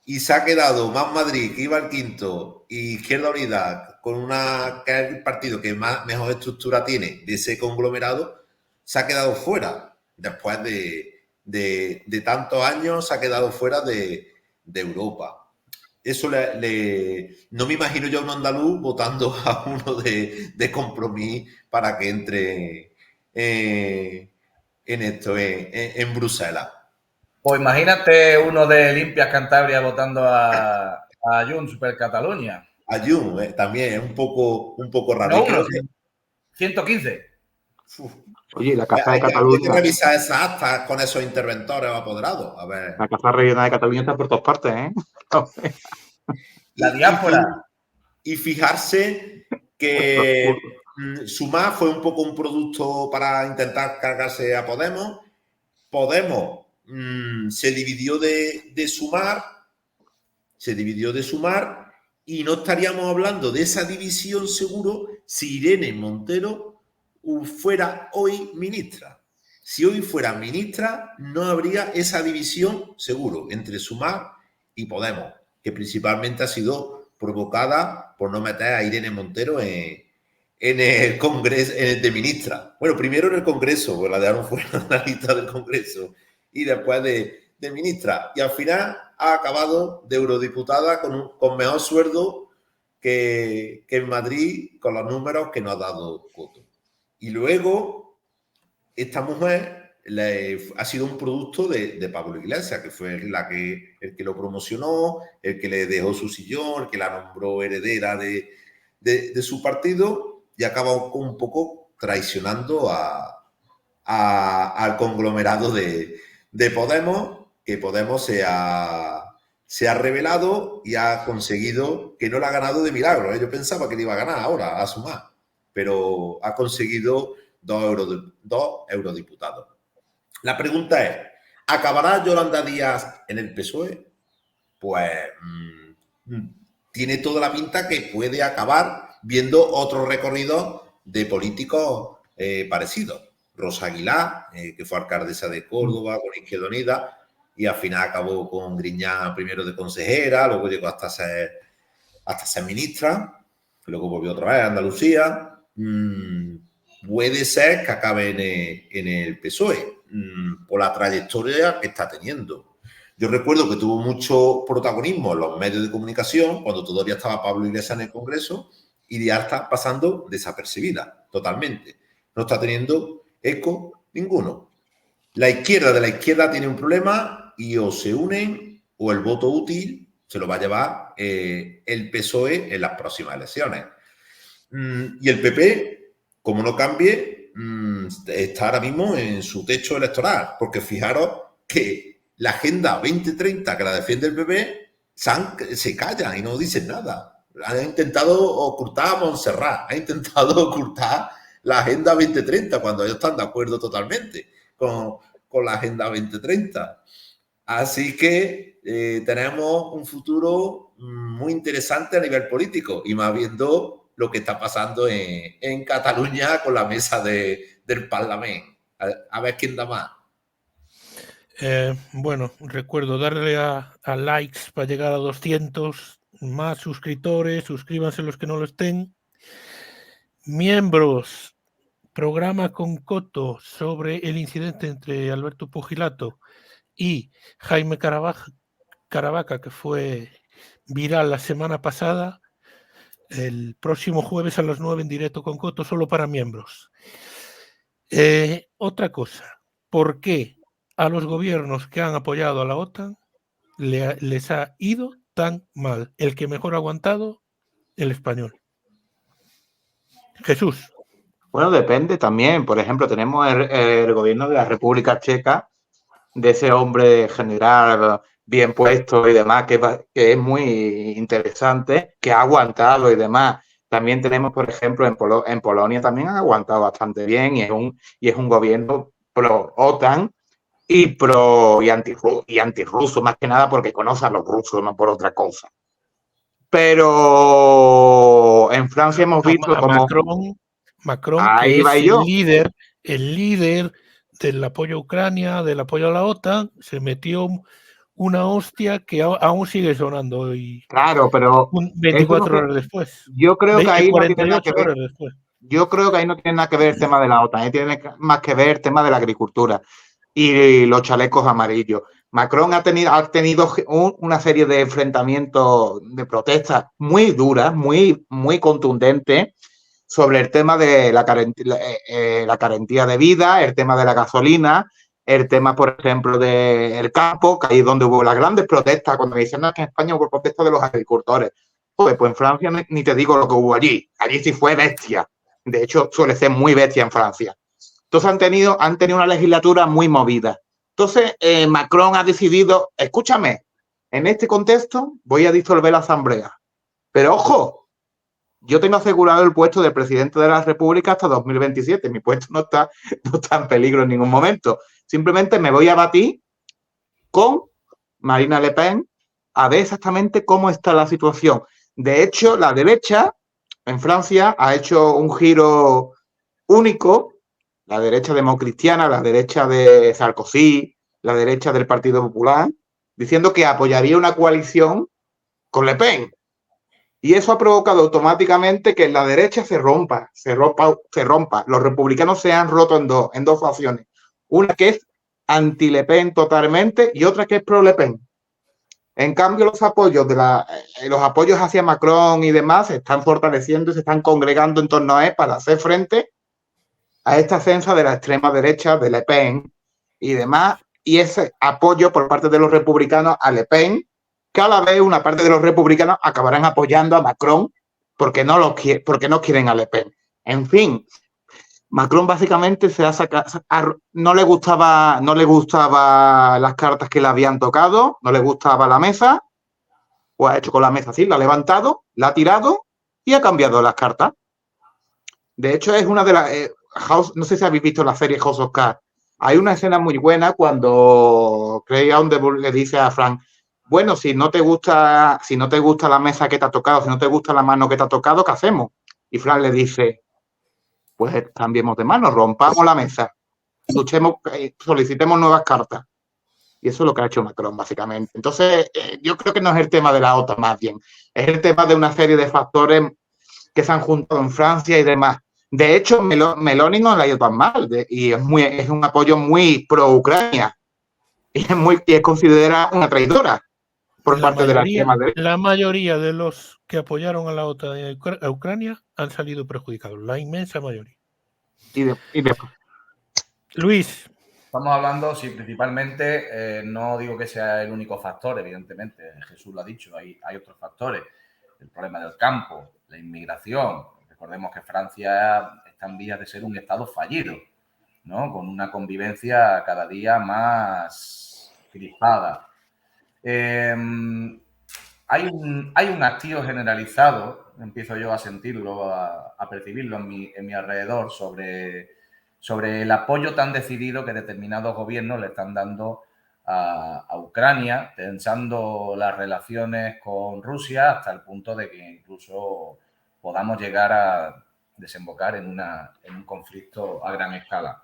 y se ha quedado Más Madrid, que iba al quinto, y Izquierda Unida, que es el partido que mejor estructura tiene de ese conglomerado, se ha quedado fuera. Después de tantos años, se ha quedado fuera de Europa. Eso no me imagino yo a un andaluz votando a uno de Compromís para que entre en Bruselas. Pues imagínate uno de Limpias Cantabria votando a Junts per Catalunya. A Junts también es un poco raro. No, uno, 115. Uf. Oye, la Caja de Cataluña. Hay que revisar esas actas con esos interventores apoderados. A ver. La Caja Regional de Cataluña está por todas partes, ¿eh? La diáspora. Y fijarse que Sumar fue un poco un producto para intentar cargarse a Podemos. Podemos se dividió de Sumar. Se dividió de Sumar y no estaríamos hablando de esa división seguro si Irene Montero fuera hoy ministra. Si hoy fuera ministra, no habría esa división seguro entre Sumar y Podemos, que principalmente ha sido provocada por no meter a Irene Montero en el Congreso de ministra. Bueno, primero en el Congreso, pues la dejaron fuera de la lista del Congreso, y después de ministra. Y al final ha acabado de eurodiputada con mejor sueldo que en Madrid, con los números que nos ha dado Coto. Y luego, esta mujer ha sido un producto de Pablo Iglesias, que fue el que lo promocionó, el que le dejó su sillón, el que la nombró heredera de su partido, y acaba un poco traicionando al conglomerado de Podemos, que Podemos se ha revelado y ha conseguido, que no la ha ganado de milagro. Yo pensaba que le iba a ganar ahora, a Sumar, pero ha conseguido 2 eurodiputados. La pregunta es, ¿acabará Yolanda Díaz en el PSOE? Pues tiene toda la pinta que puede acabar viendo otro recorrido de políticos parecidos. Rosa Aguilar, que fue alcaldesa de Córdoba con Izquierda Unida, y al final acabó con Griñán primero de consejera, luego llegó hasta ser ministra, luego volvió otra vez a Andalucía. Puede ser que acabe en el PSOE por la trayectoria que está teniendo. Yo recuerdo que tuvo mucho protagonismo en los medios de comunicación cuando todavía estaba Pablo Iglesias en el Congreso, y ya está pasando desapercibida totalmente. No está teniendo eco ninguno. La izquierda de la izquierda tiene un problema y o se unen o el voto útil se lo va a llevar el PSOE en las próximas elecciones. Y el PP, como no cambie, está ahora mismo en su techo electoral, porque fijaros que la Agenda 2030 que la defiende el PP se callan y no dicen nada. Han intentado ocultar a Montserrat, han intentado ocultar la Agenda 2030 cuando ellos están de acuerdo totalmente con la Agenda 2030. Así que tenemos un futuro muy interesante a nivel político, y más viendo lo que está pasando en Cataluña con la mesa del Parlamento. A ver quién da más. Bueno, recuerdo darle a likes para llegar a 200 más suscriptores. Suscríbanse los que no lo estén. Miembros, programa con Coto sobre el incidente entre Alberto Pugilato y Jaime Caravaca, que fue viral la semana pasada. El próximo jueves a las 9 en directo con Coto, solo para miembros. Otra cosa, ¿por qué a los gobiernos que han apoyado a la OTAN les ha ido tan mal? El que mejor ha aguantado, el español. Jesús. Bueno, depende también. Por ejemplo, tenemos el gobierno de la República Checa, de ese hombre general bien puesto y demás, que es muy interesante, que ha aguantado y demás. También tenemos, por ejemplo, en Polonia también han aguantado bastante bien, y es un gobierno pro-OTAN, y pro y antirruso, más que nada porque conoce a los rusos, no por otra cosa. Pero en Francia hemos visto como Macron, ahí que va es yo. el líder del apoyo a Ucrania, del apoyo a la OTAN, se metió una hostia que aún sigue sonando hoy, Claro, pero 24 horas después, yo creo que ahí no tiene nada que 48 ver. horas después. Yo creo que ahí no tiene nada que ver el tema de la OTAN, ahí tiene más que ver el tema de la agricultura y los chalecos amarillos. Macron ha tenido una serie de enfrentamientos, de protestas muy duras, muy contundentes sobre el tema de la carentía de vida, el tema de la gasolina, el tema, por ejemplo, del campo, que ahí es donde hubo las grandes protestas, cuando me dicen que en España hubo protestas de los agricultores. Pues en Francia ni te digo lo que hubo allí. Allí sí fue bestia. De hecho, suele ser muy bestia en Francia. Entonces han tenido una legislatura muy movida. Entonces, Macron ha decidido, escúchame, en este contexto voy a disolver la asamblea. Pero ojo, yo tengo asegurado el puesto de presidente de la República hasta 2027. Mi puesto no está en peligro en ningún momento. Simplemente me voy a batir con Marine Le Pen a ver exactamente cómo está la situación. De hecho, la derecha en Francia ha hecho un giro único, la derecha democristiana, la derecha de Sarkozy, la derecha del Partido Popular, diciendo que apoyaría una coalición con Le Pen. Y eso ha provocado automáticamente que la derecha se rompa. Los republicanos se han roto en dos facciones. Una que es anti-Le Pen totalmente y otra que es pro-Le Pen. En cambio, los apoyos hacia Macron y demás se están fortaleciendo y se están congregando en torno a él para hacer frente a esta ascensa de la extrema derecha, de Le Pen y demás, y ese apoyo por parte de los republicanos a Le Pen, cada vez una parte de los republicanos acabarán apoyando a Macron porque no quieren a Le Pen. En fin, Macron básicamente no le gustaba las cartas que le habían tocado, no le gustaba la mesa, pues ha hecho con la mesa así, la ha levantado, la ha tirado y ha cambiado las cartas. De hecho, es una de las... no sé si habéis visto la serie House of Cards. Hay una escena muy buena cuando Craig Underwood le dice a Frank, bueno, si no te gusta la mesa que te ha tocado, si no te gusta la mano que te ha tocado, ¿qué hacemos? Y Frank le dice, pues cambiemos de mano, rompamos la mesa, solicitemos nuevas cartas. Y eso es lo que ha hecho Macron, básicamente. Entonces, yo creo que no es el tema de la OTAN, más bien. Es el tema de una serie de factores que se han juntado en Francia y demás. De hecho, Meloni no le ha ido tan mal y es un apoyo muy pro-Ucrania y es considerada una traidora por parte de la extrema derecha. La mayoría de los que apoyaron a la OTAN y a Ucrania han salido perjudicados, la inmensa mayoría. Luis. Estamos hablando, sí, principalmente, no digo que sea el único factor, evidentemente, Jesús lo ha dicho, hay otros factores, el problema del campo, la inmigración. Recordemos que Francia está en vías de ser un estado fallido, ¿no? Con una convivencia cada día más crispada. Hay un hastío generalizado, empiezo yo a sentirlo, a percibirlo en mi alrededor sobre el apoyo tan decidido que determinados gobiernos le están dando a Ucrania, tensando las relaciones con Rusia hasta el punto de que incluso podamos llegar a desembocar en un conflicto a gran escala.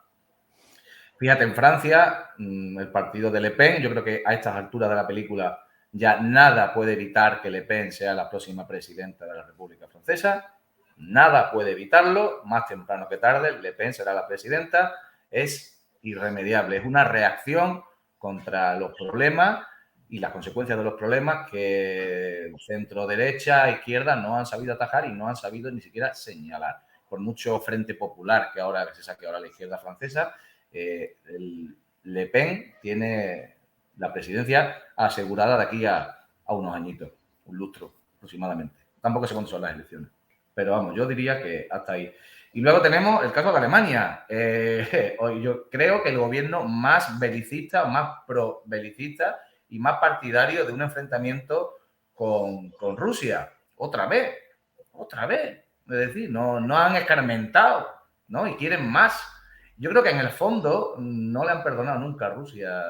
Fíjate, en Francia, el partido de Le Pen, yo creo que a estas alturas de la película ya nada puede evitar que Le Pen sea la próxima presidenta de la República Francesa. Nada puede evitarlo, más temprano que tarde, Le Pen será la presidenta, es irremediable, es una reacción contra los problemas y las consecuencias de los problemas que centro-derecha, izquierda no han sabido atajar y no han sabido ni siquiera señalar. Por mucho Frente Popular que se saque ahora la izquierda francesa, Le Pen tiene la presidencia asegurada de aquí a unos añitos, un lustro aproximadamente. Tampoco sé cuándo son las elecciones. Pero vamos, yo diría que hasta ahí. Y luego tenemos el caso de Alemania. Yo creo que el gobierno más belicista, más pro-belicista y más partidario de un enfrentamiento con Rusia. Otra vez. Es decir, no han escarmentado, ¿no? Y quieren más. Yo creo que en el fondo no le han perdonado nunca a Rusia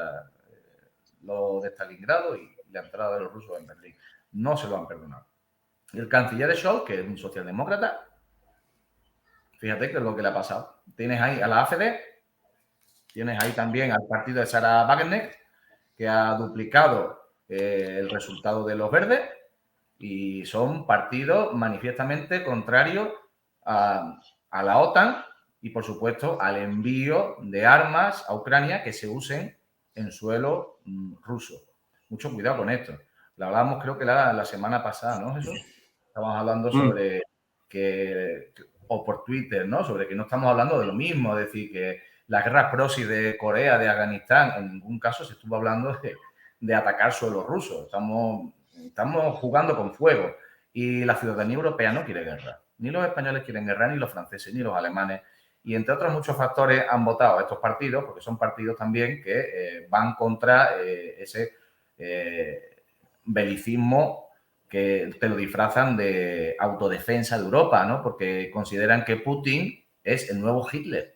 lo de Stalingrado y la entrada de los rusos en Berlín. No se lo han perdonado. Y el canciller Scholz, que es un socialdemócrata, fíjate que es lo que le ha pasado. Tienes ahí a la AfD, tienes ahí también al partido de Sarah Wagenknecht, que ha duplicado el resultado de los verdes, y son partidos manifiestamente contrarios a la OTAN y, por supuesto, al envío de armas a Ucrania que se usen en suelo ruso. Mucho cuidado con esto. Lo hablábamos creo que la semana pasada, ¿no, Jesús? Estábamos hablando sobre que, o por Twitter, ¿no? Sobre que no estamos hablando de lo mismo, es decir, que las guerras proxy de Corea, de Afganistán, en ningún caso se estuvo hablando de atacar suelo ruso. Estamos jugando con fuego y la ciudadanía europea no quiere guerra. Ni los españoles quieren guerra, ni los franceses, ni los alemanes. Y entre otros muchos factores han votado a estos partidos, porque son partidos también que van contra ese belicismo que te lo disfrazan de autodefensa de Europa, ¿no? Porque consideran que Putin es el nuevo Hitler,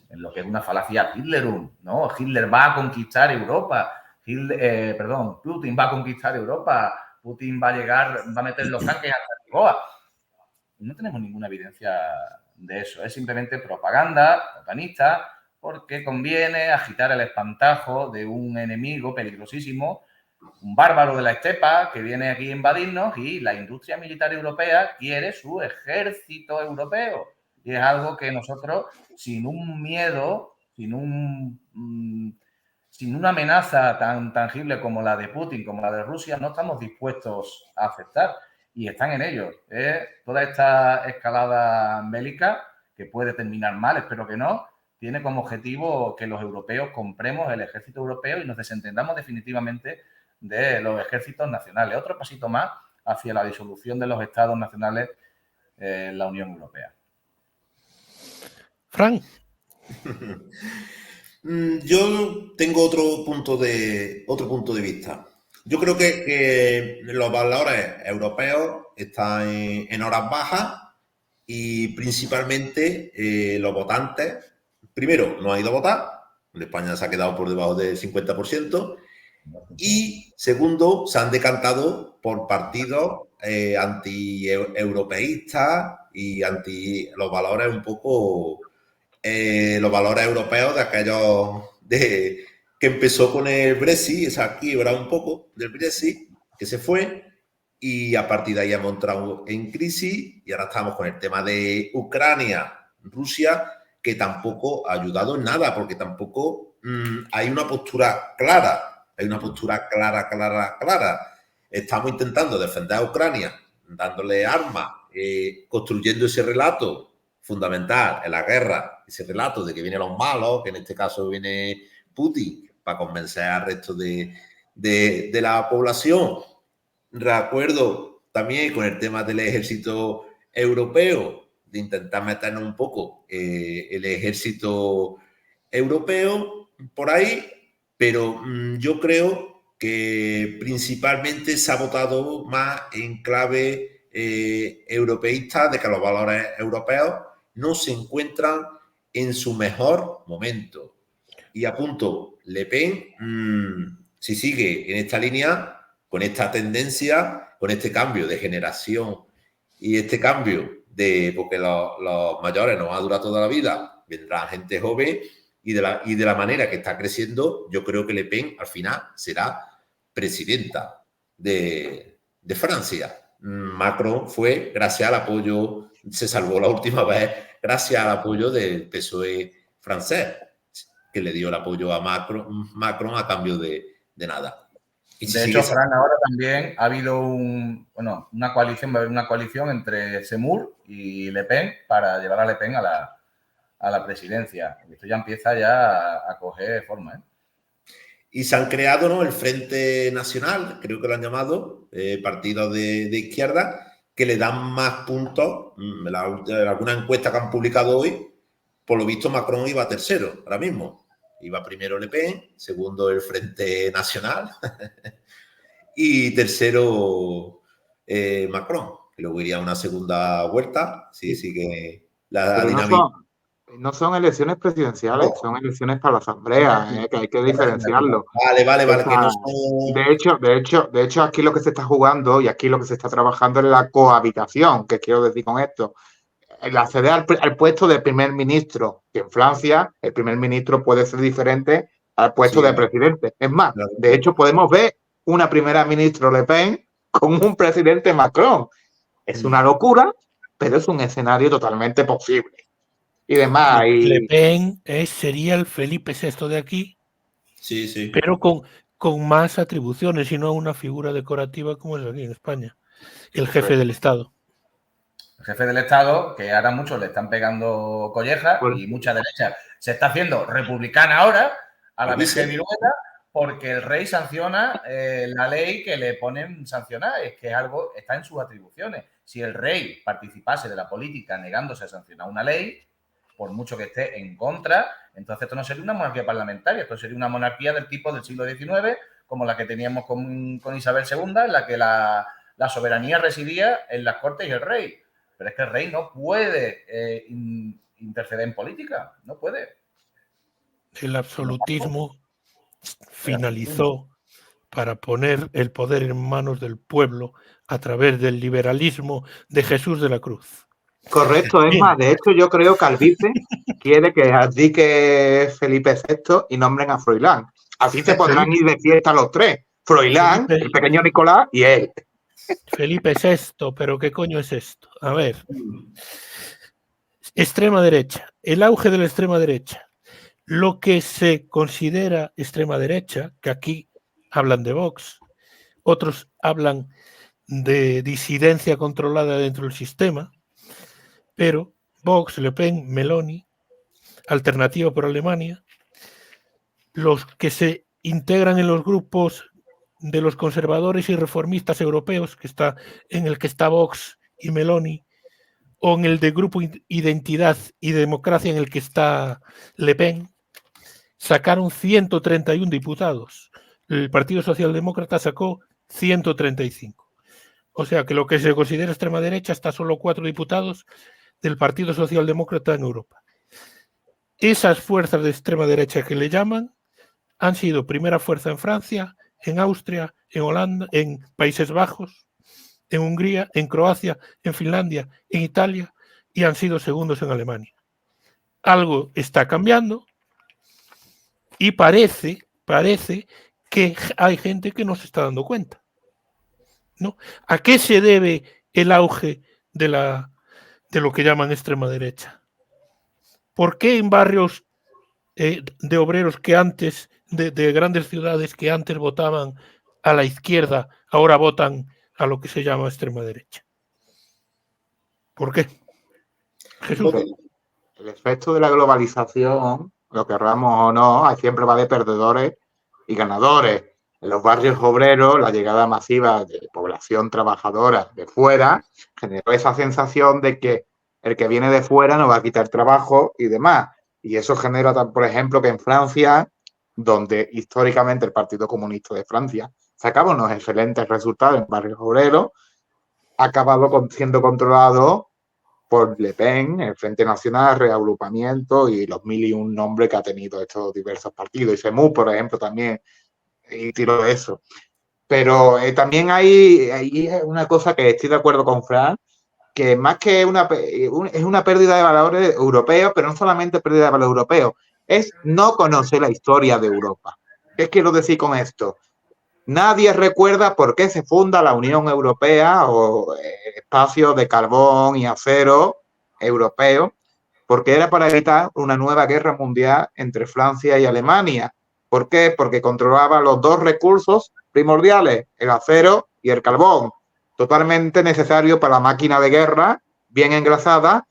en lo que es una falacia Hitlerum, ¿no? Hitler va a conquistar Europa. Putin va a conquistar Europa, Putin va a llegar, va a meter los tanques hasta Lisboa. No tenemos ninguna evidencia de eso, es simplemente propaganda otanista porque conviene agitar el espantajo de un enemigo peligrosísimo, un bárbaro de la estepa que viene aquí a invadirnos, y la industria militar europea quiere su ejército europeo. Y es algo que nosotros, sin un miedo, sin una amenaza tan tangible como la de Putin, como la de Rusia, no estamos dispuestos a aceptar. Y están en ello. Toda esta escalada bélica, que puede terminar mal, espero que no, tiene como objetivo que los europeos compremos el ejército europeo y nos desentendamos definitivamente de los ejércitos nacionales. Otro pasito más hacia la disolución de los estados nacionales en la Unión Europea. Fran. Yo tengo otro punto de vista. Yo creo que los valores europeos están en horas bajas y principalmente los votantes, primero, no han ido a votar, en España se ha quedado por debajo del 50%, y segundo, se han decantado por partidos anti-europeístas y anti los valores un poco, los valores europeos de aquellos que empezó con el Brexit, esa quiebra un poco del Brexit, que se fue, y a partir de ahí hemos entrado en crisis y ahora estamos con el tema de Ucrania, Rusia, que tampoco ha ayudado en nada, porque tampoco hay una postura clara. Hay una postura clara. Estamos intentando defender a Ucrania, dándole armas, construyendo ese relato fundamental en la guerra, ese relato de que vienen los malos, que en este caso viene Putin, para convencer al resto de la población. Recuerdo también con el tema del ejército europeo, de intentar meternos un poco el ejército europeo por ahí, pero yo creo que principalmente se ha votado más en clave europeísta, de que los valores europeos no se encuentran en su mejor momento. Y apunto, Le Pen, si sigue en esta línea, con esta tendencia, con este cambio de generación y este cambio porque los mayores no van a durar toda la vida, vendrá gente joven, y de la manera que está creciendo, yo creo que Le Pen al final será presidenta de Francia. Macron fue gracias al apoyo, se salvó la última vez gracias al apoyo del PSOE francés, que le dio el apoyo a Macron a cambio de nada. Y si de hecho, Fran, ahora también ha habido una coalición, va a haber una coalición entre Zemmour y Le Pen para llevar a Le Pen a la presidencia. Esto ya empieza a coger forma, ¿eh? Y se han creado, ¿no?, el Frente Nacional, creo que lo han llamado, partidos de izquierda, que le dan más puntos. Alguna encuesta que han publicado hoy, por lo visto Macron iba tercero ahora mismo. Iba primero Le Pen, segundo el Frente Nacional y tercero Macron. Luego iría a una segunda vuelta. Sí, que la dinámica. No son elecciones presidenciales, No. son elecciones para la asamblea, que hay que diferenciarlo. Vale, que no Esa- son... de hecho, aquí lo que se está jugando y aquí lo que se está trabajando es la cohabitación. ¿Qué quiero decir con esto? El acceder al puesto de primer ministro, que en Francia el primer ministro puede ser diferente al puesto Sí, de presidente. Es más, claro. de hecho podemos ver una primera ministra Le Pen con un presidente Macron. Es una locura, pero es un escenario totalmente posible. Y demás. Le Pen sería el Felipe VI de aquí, Sí. pero con más atribuciones y no una figura decorativa como es aquí en España, el jefe del Estado. El jefe del Estado, que ahora muchos le están pegando collejas y mucha derecha se está haciendo republicana ahora, a la vez que Virueta, porque el rey sanciona la ley que le ponen sancionar. Es que algo está en sus atribuciones. Si el rey participase de la política negándose a sancionar una ley, por mucho que esté en contra, entonces esto no sería una monarquía parlamentaria, esto sería una monarquía del tipo del siglo XIX, como la que teníamos con Isabel II, en la que la soberanía residía en las cortes y el rey. Pero es que el rey no puede interceder en política, no puede. El absolutismo finalizó para poner el poder en manos del pueblo a través del liberalismo de Jesús de la Cruz. Correcto, es más, de hecho yo creo que Albice quiere que abdique Felipe VI y nombren a Froilán. Así se podrán ir de fiesta los tres. Froilán, el pequeño Nicolás y él. Felipe VI, pero ¿qué coño es esto? A ver. Extrema derecha. El auge de la extrema derecha. Lo que se considera extrema derecha, que aquí hablan de Vox, otros hablan de disidencia controlada dentro del sistema, pero Vox, Le Pen, Meloni, Alternativa por Alemania, los que se integran en los grupos de los conservadores y reformistas europeos, en el que está Vox y Meloni, o en el de Grupo Identidad y Democracia en el que está Le Pen, sacaron 131 diputados. El Partido Socialdemócrata sacó 135. O sea que lo que se considera extrema derecha está solo 4 diputados del Partido Socialdemócrata en Europa. Esas fuerzas de extrema derecha que le llaman han sido primera fuerza en Francia, en Austria, en Holanda, en Países Bajos, en Hungría, en Croacia, en Finlandia, en Italia, y han sido segundos en Alemania. Algo está cambiando y parece que hay gente que no se está dando cuenta, ¿no? ¿A qué se debe el auge de lo que llaman extrema derecha? ¿Por qué en barrios de obreros que antes, de grandes ciudades que antes votaban a la izquierda, ahora votan a lo que se llama extrema derecha? ¿Por qué? Jesús. El efecto de la globalización, lo querramos o no, siempre va de perdedores y ganadores. En los barrios obreros, la llegada masiva de población trabajadora de fuera generó esa sensación de que el que viene de fuera nos va a quitar trabajo y demás. Y eso genera, por ejemplo, que en Francia, donde históricamente el Partido Comunista de Francia sacaba unos excelentes resultados en barrios obreros, ha acabado siendo controlado por Le Pen, el Frente Nacional, Reagrupamiento y los 1001 nombres que ha tenido estos diversos partidos. Y FEMU, por ejemplo, también, y tiro de eso. Pero también hay una cosa que estoy de acuerdo con Fran, que más que es una pérdida de valores europeos, pero no solamente pérdida de valores europeos, es no conocer la historia de Europa. ¿Qué quiero decir con esto? Nadie recuerda por qué se funda la Unión Europea o espacio de carbón y acero europeo, porque era para evitar una nueva guerra mundial entre Francia y Alemania. ¿Por qué? Porque controlaba los dos recursos primordiales, el acero y el carbón, totalmente necesario para la máquina de guerra bien engrasada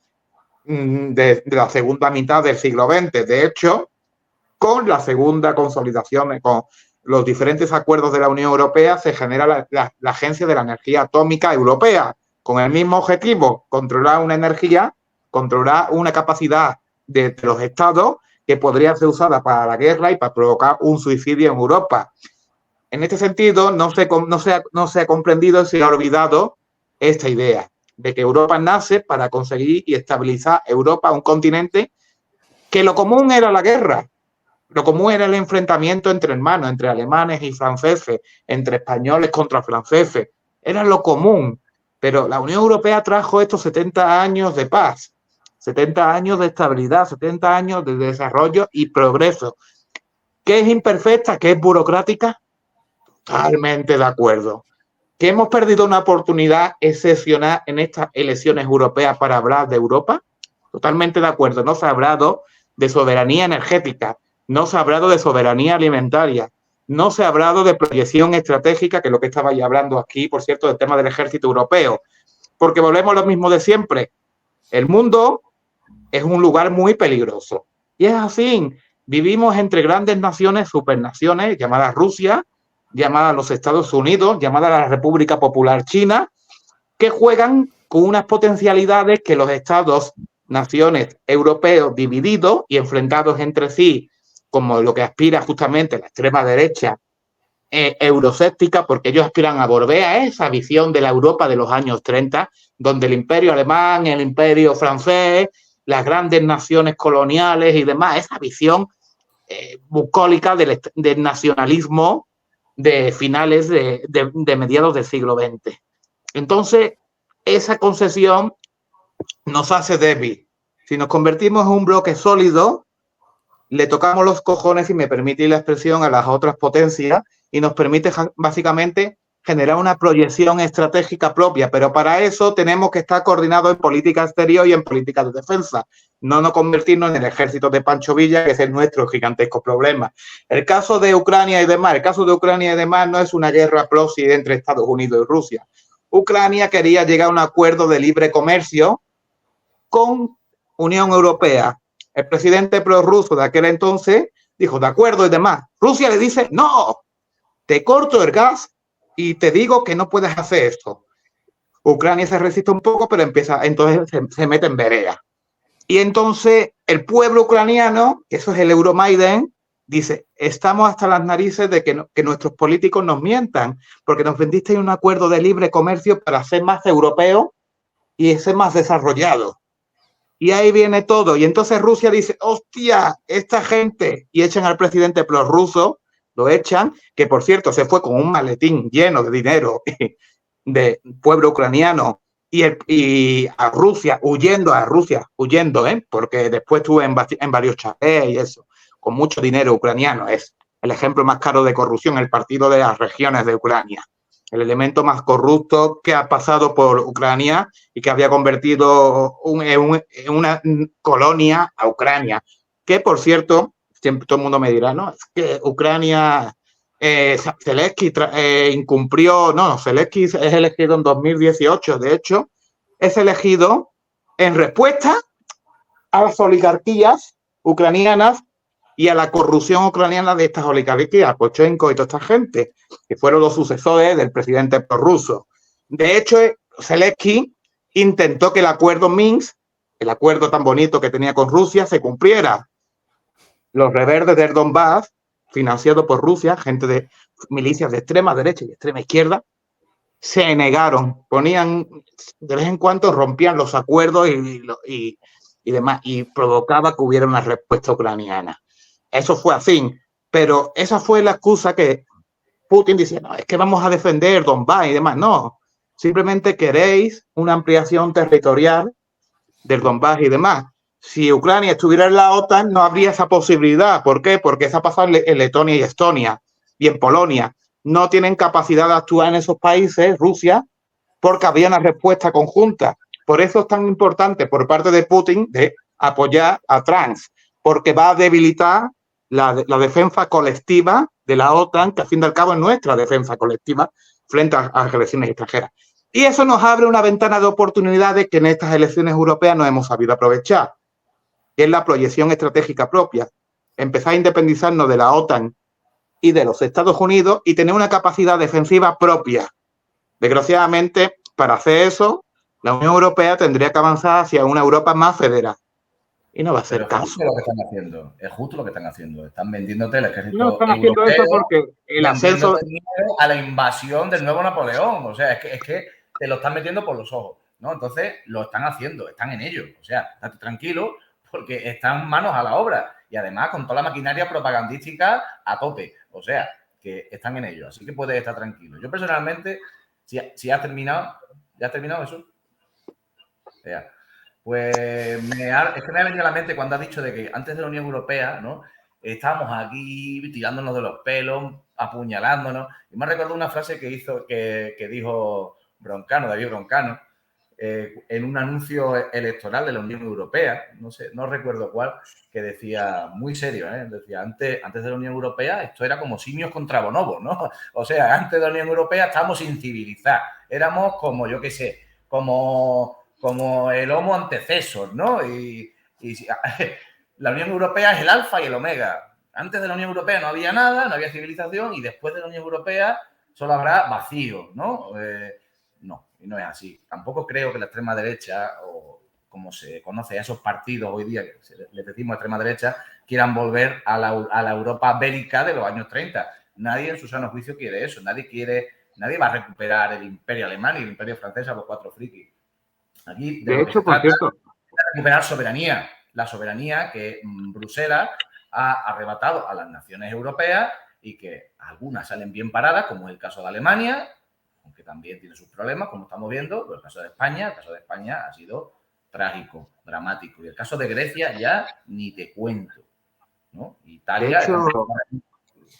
de la segunda mitad del siglo XX. De hecho, con la segunda consolidación, con los diferentes acuerdos de la Unión Europea, se genera la Agencia de la Energía Atómica Europea, con el mismo objetivo, controlar una energía, controlar una capacidad de los estados que podría ser usada para la guerra y para provocar un suicidio en Europa. En este sentido, no se ha comprendido, se ha olvidado esta idea de que Europa nace para conseguir y estabilizar Europa, un continente que lo común era la guerra, lo común era el enfrentamiento entre hermanos, entre alemanes y franceses, entre españoles contra franceses, era lo común, pero la Unión Europea trajo estos 70 años de paz, 70 años de estabilidad, 70 años de desarrollo y progreso. ¿Que es imperfecta? ¿Que es burocrática? Totalmente de acuerdo. ¿Que hemos perdido una oportunidad excepcional en estas elecciones europeas para hablar de Europa? Totalmente de acuerdo. No se ha hablado de soberanía energética, no se ha hablado de soberanía alimentaria, no se ha hablado de proyección estratégica, que es lo que estaba ya hablando aquí, por cierto, del tema del ejército europeo. Porque volvemos a lo mismo de siempre. El mundo es un lugar muy peligroso. Y es así. Vivimos entre grandes naciones, supernaciones, llamadas Rusia, llamadas los Estados Unidos, llamadas la República Popular China, que juegan con unas potencialidades que los estados, naciones europeos divididos y enfrentados entre sí, como lo que aspira justamente la extrema derecha euroscéptica, porque ellos aspiran a volver a esa visión de la Europa de los años 30, donde el imperio alemán, el imperio francés, las grandes naciones coloniales y demás, esa visión bucólica del nacionalismo de finales de mediados del siglo XX. Entonces, esa concesión nos hace débil. Si nos convertimos en un bloque sólido, le tocamos los cojones, si me permite la expresión, a las otras potencias y nos permite básicamente generar una proyección estratégica propia, pero para eso tenemos que estar coordinados en política exterior y en política de defensa, no convertirnos en el ejército de Pancho Villa, que es nuestro gigantesco problema. El caso de Ucrania y demás, no es una guerra proxy entre Estados Unidos y Rusia. Ucrania quería llegar a un acuerdo de libre comercio con Unión Europea. El presidente prorruso de aquel entonces dijo, de acuerdo y demás. Rusia le dice, no, te corto el gas y te digo que no puedes hacer esto. Ucrania se resiste un poco, pero entonces se mete en vereda. Y entonces el pueblo ucraniano, eso es el Euromaidan, dice, estamos hasta las narices de que nuestros políticos nos mientan, porque nos vendiste un acuerdo de libre comercio para ser más europeos y ser más desarrollados. Y ahí viene todo. Y entonces Rusia dice, hostia, esta gente, y echan al presidente prorruso, lo echan, que por cierto se fue con un maletín lleno de dinero de pueblo ucraniano y a Rusia, huyendo, porque después estuve en varios chalés y eso, con mucho dinero ucraniano. Es el ejemplo más caro de corrupción, el partido de las regiones de Ucrania. El elemento más corrupto que ha pasado por Ucrania y que había convertido en una colonia a Ucrania. Que, por cierto, siempre todo el mundo me dirá, no, es que Ucrania, Zelensky incumplió, no, Zelensky es elegido en 2018, de hecho, es elegido en respuesta a las oligarquías ucranianas y a la corrupción ucraniana de estas oligarquías, Poroshenko y toda esta gente, que fueron los sucesores del presidente prorruso. De hecho, Zelensky intentó que el acuerdo Minsk, el acuerdo tan bonito que tenía con Rusia, se cumpliera. Los rebeldes del Donbass, financiados por Rusia, gente de milicias de extrema derecha y extrema izquierda, se negaron, ponían, de vez en cuando rompían los acuerdos y demás, y provocaba que hubiera una respuesta ucraniana. Eso fue así, pero esa fue la excusa que Putin decía, no, es que vamos a defender Donbass y demás. No, simplemente queréis una ampliación territorial del Donbass y demás. Si Ucrania estuviera en la OTAN, no habría esa posibilidad. ¿Por qué? Porque eso ha pasado en Letonia y Estonia y en Polonia. No tienen capacidad de actuar en esos países, Rusia, porque había una respuesta conjunta. Por eso es tan importante por parte de Putin de apoyar a Trump, porque va a debilitar la defensa colectiva de la OTAN, que al fin y al cabo es nuestra defensa colectiva frente a agresiones extranjeras. Y eso nos abre una ventana de oportunidades que en estas elecciones europeas no hemos sabido aprovechar, que es la proyección estratégica propia. Empezar a independizarnos de la OTAN y de los Estados Unidos y tener una capacidad defensiva propia. Desgraciadamente, para hacer eso, la Unión Europea tendría que avanzar hacia una Europa más federal. Y no va a ser caso. Es justo lo que están haciendo. Están vendiéndote el ejército no están haciendo eso porque el ascenso a la invasión del nuevo Napoleón. O sea, es que te lo están metiendo por los ojos, ¿no? Entonces, lo están haciendo, están en ello. O sea, estate tranquilo porque están manos a la obra y además con toda la maquinaria propagandística a tope. O sea, que están en ello. Así que puedes estar tranquilo. Yo personalmente, si has terminado, ¿ya has terminado eso? Ya. Pues es que me ha venido a la mente cuando has dicho de que antes de la Unión Europea, ¿no? Estábamos aquí tirándonos de los pelos, apuñalándonos. Y me ha recordado una frase que dijo David Broncano, en un anuncio electoral de la Unión Europea, no sé, no recuerdo cuál, que decía, muy serio, decía, antes de la Unión Europea esto era como simios contra bonobos, ¿no? O sea, antes de la Unión Europea estábamos sin civilizar, éramos como, yo qué sé, como el Homo antecesor, ¿no? Y la Unión Europea es el alfa y el omega. Antes de la Unión Europea no había nada, no había civilización, y después de la Unión Europea solo habrá vacío, ¿no? No, y no es así. Tampoco creo que la extrema derecha, o como se conoce a esos partidos hoy día, que le decimos extrema derecha, quieran volver a la Europa bélica de los años 30. Nadie en su sano juicio quiere eso. Nadie va a recuperar el imperio alemán y el imperio francés a los 4 frikis. Aquí, de hecho, por cierto, de recuperar soberanía. La soberanía que Bruselas ha arrebatado a las naciones europeas y que algunas salen bien paradas, como es el caso de Alemania, aunque también tiene sus problemas, como estamos viendo, pero el caso de España ha sido trágico, dramático. Y el caso de Grecia ya ni te cuento, ¿no? Italia...